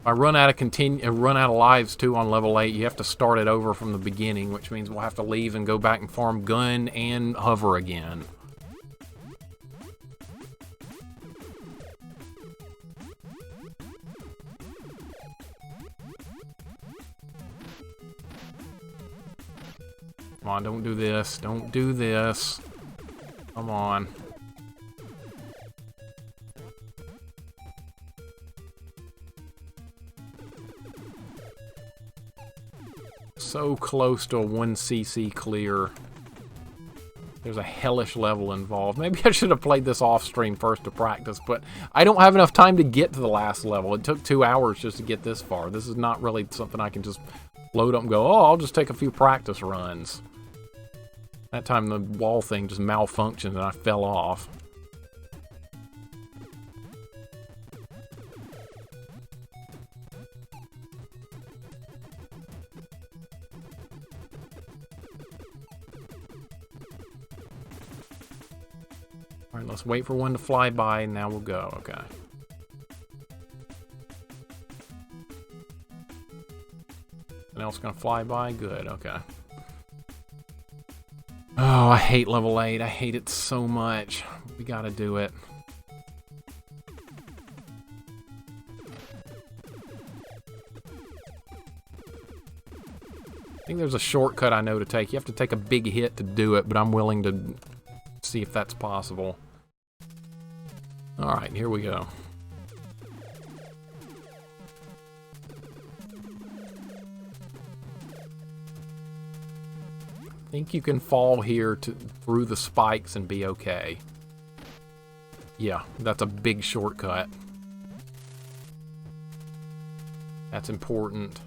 If I run out of lives too on level 8, you have to start it over from the beginning, which means we'll have to leave and go back and farm gun and hover again. Come on, don't do this. Don't do this. Come on. So close to a 1cc clear. There's a hellish level involved. Maybe I should have played this off stream first to practice, but I don't have enough time to get to the last level. It took 2 hours just to get this far. This is not really something I can just load up and go, oh, I'll just take a few practice runs. That time the wall thing just malfunctioned and I fell off. Alright, let's wait for one to fly by and now we'll go. Okay. Something else gonna fly by? Good, okay. Oh, I hate level 8. I hate it so much. We gotta do it. I think there's a shortcut I know to take. You have to take a big hit to do it, but I'm willing to see if that's possible. Alright, here we go. I think you can fall here through the spikes and be okay. Yeah, that's a big shortcut. That's important.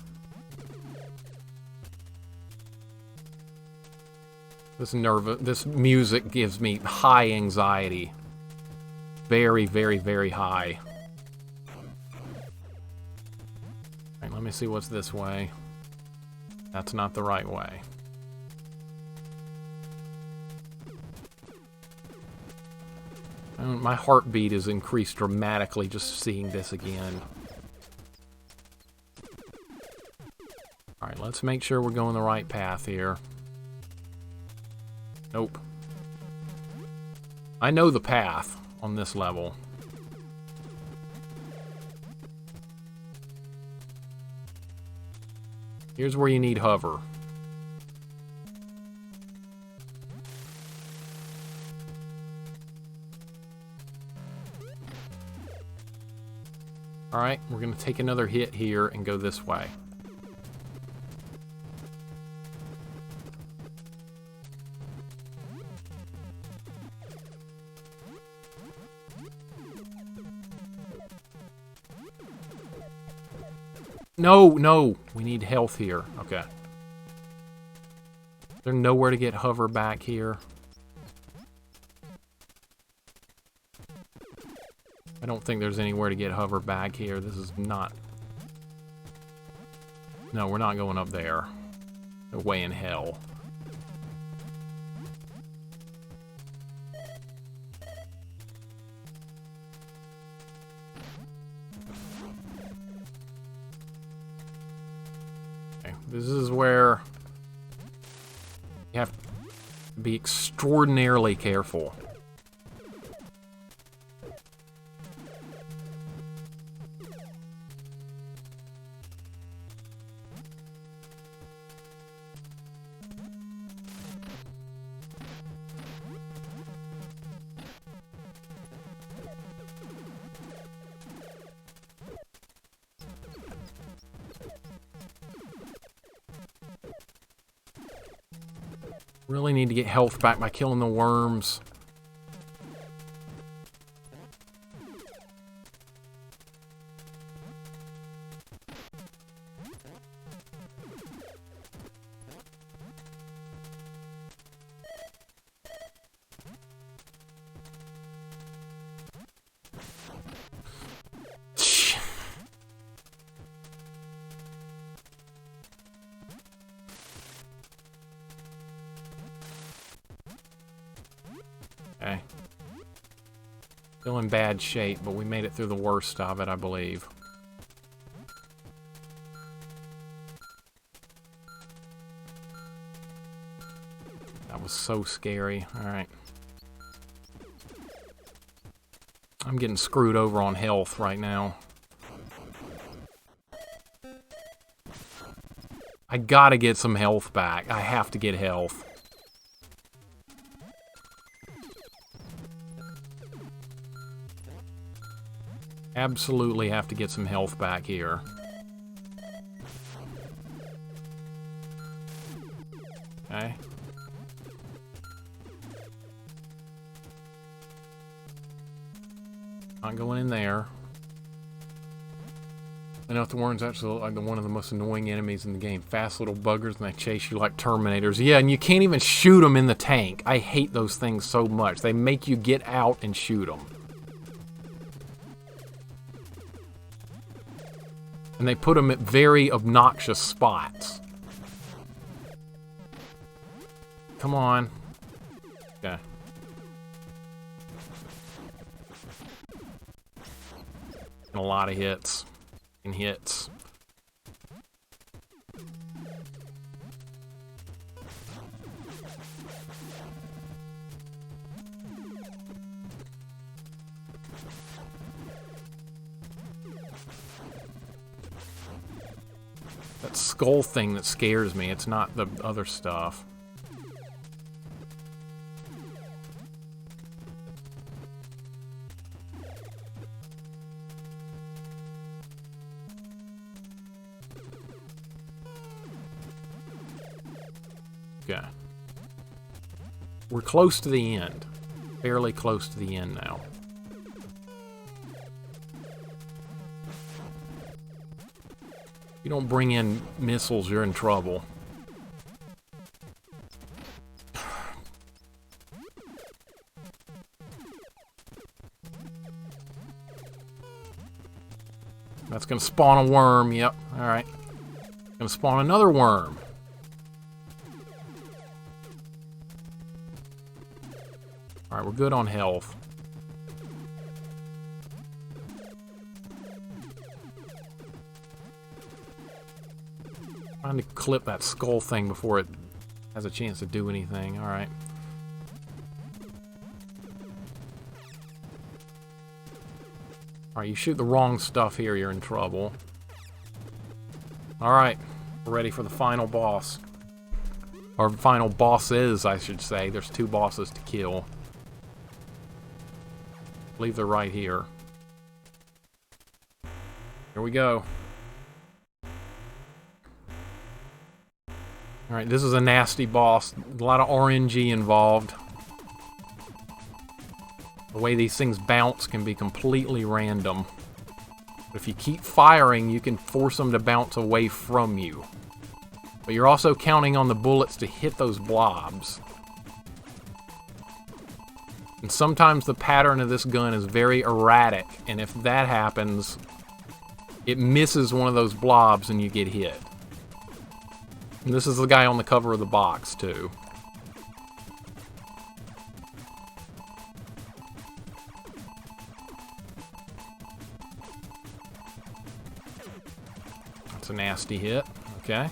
This music gives me high anxiety. Very, very, very high. Alright, let me see what's this way. That's not the right way. My heartbeat is increased dramatically just seeing this again. Alright, let's make sure we're going the right path here. Nope. I know the path. on this level. Here's where you need hover. Alright, we're going to take another hit here and go this way. No, no, we need health here. Okay. There's nowhere to get hover back here. I don't think there's anywhere to get hover back here. This is not... No, we're not going up there. No way in hell. Okay, this is where you have to be extraordinarily careful. Really need to get health back by killing the worms. Okay. Still in bad shape, but we made it through the worst of it, I believe. That was so scary. Alright. I'm getting screwed over on health right now. I gotta get some health back. I have to get health. Absolutely have to get some health back here. Okay. Not going in there. I know if the worms actually like one of the most annoying enemies in the game. Fast little buggers, and they chase you like Terminators. Yeah, and you can't even shoot them in the tank. I hate those things so much. They make you get out and shoot them. And they put them at very obnoxious spots. Come on. Okay. And a lot of hits. And hits. That skull thing that scares me. It's not the other stuff. Okay. We're close to the end. Fairly close to the end now. If you don't bring in missiles, you're in trouble. That's gonna spawn a worm, yep, alright. Gonna spawn another worm. Alright, we're good on health. Trying to clip that skull thing before it has a chance to do anything. Alright. Alright, you shoot the wrong stuff here, you're in trouble. Alright, we're ready for the final boss. Or final bosses, I should say. There's 2 bosses to kill. I believe they're right here. Here we go. Alright, this is a nasty boss. A lot of RNG involved. The way these things bounce can be completely random. But if you keep firing, you can force them to bounce away from you. But you're also counting on the bullets to hit those blobs. And sometimes the pattern of this gun is very erratic, and if that happens, it misses one of those blobs and you get hit. And this is the guy on the cover of the box, too. That's a nasty hit. Okay.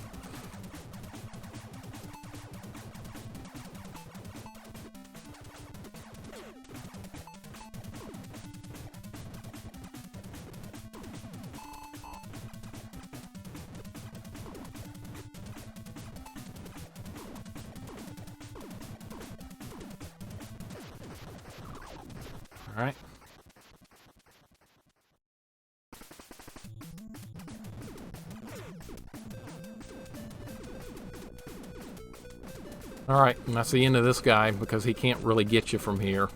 Alright. Alright, and that's the end of this guy because he can't really get you from here.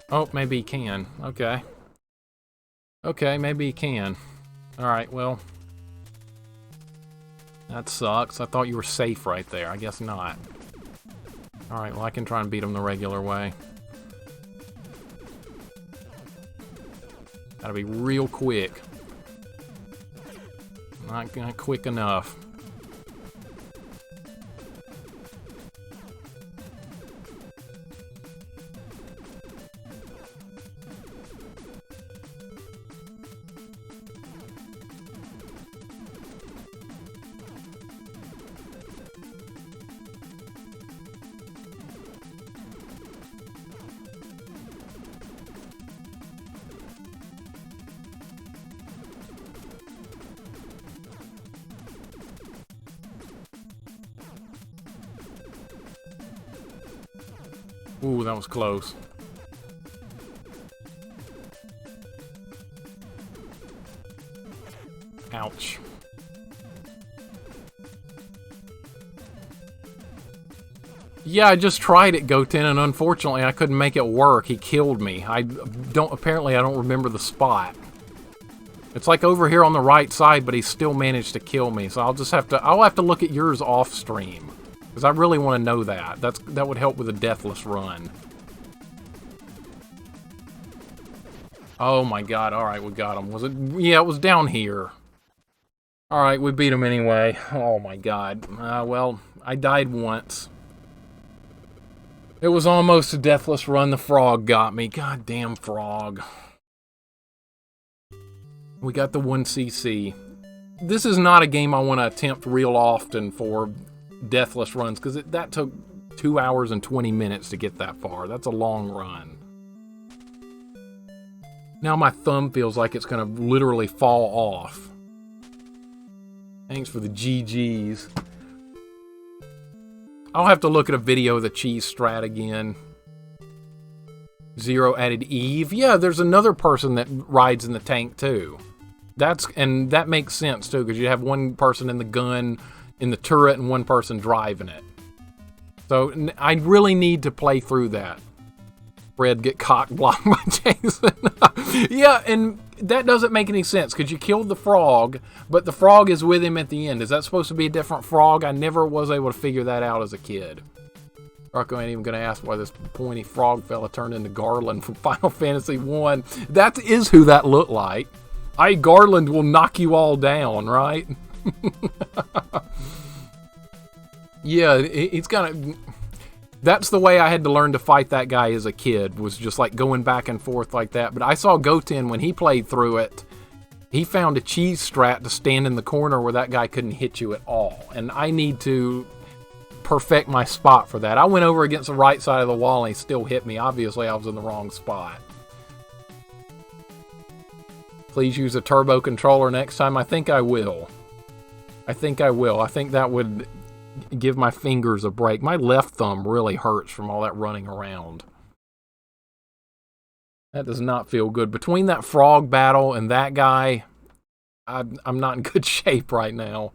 Oh, maybe he can. Okay. Okay, maybe he can. Alright, well... that sucks. I thought you were safe right there. I guess not. Alright, well I can try and beat him the regular way. Gotta be real quick. Not quick enough. Ooh, that was close. Ouch. Yeah, I just tried it, Goten, and unfortunately I couldn't make it work. He killed me. Apparently I don't remember the spot. It's like over here on the right side, but he still managed to kill me. So I'll have to look at yours off stream. Because I really want to know that. That would help with a deathless run. Oh my god, alright, we got him. Was it? Yeah, it was down here. Alright, we beat him anyway. Oh my god. Well, I died once. It was almost a deathless run. The frog got me. Goddamn frog. We got the 1cc. This is not a game I want to attempt real often for deathless runs, because that took 2 hours and 20 minutes to get that far. That's a long run. Now my thumb feels like it's going to literally fall off. Thanks for the GGs. I'll have to look at a video of the cheese strat again. Zero added Eve. Yeah, there's another person that rides in the tank too. And that makes sense too, because you have one person in the gun in the turret and one person driving it. So I really need to play through that. Fred get cock blocked by Jason. Yeah, and that doesn't make any sense because you killed the frog, but the frog is with him at the end. Is that supposed to be a different frog? I never was able to figure that out as a kid. Rocco ain't even going to ask why this pointy frog fella turned into Garland from Final Fantasy 1. That is who that looked like. Garland will knock you all down, right? Yeah, it's kind of... That's the way I had to learn to fight that guy as a kid, was just like going back and forth like that. But I saw Goten, when he played through it, he found a cheese strat to stand in the corner where that guy couldn't hit you at all. And I need to perfect my spot for that. I went over against the right side of the wall and he still hit me. Obviously, I was in the wrong spot. Please use a turbo controller next time. I think I will. I think that would give my fingers a break. My left thumb really hurts from all that running around. That does not feel good. Between that frog battle and that guy, I'm not in good shape right now.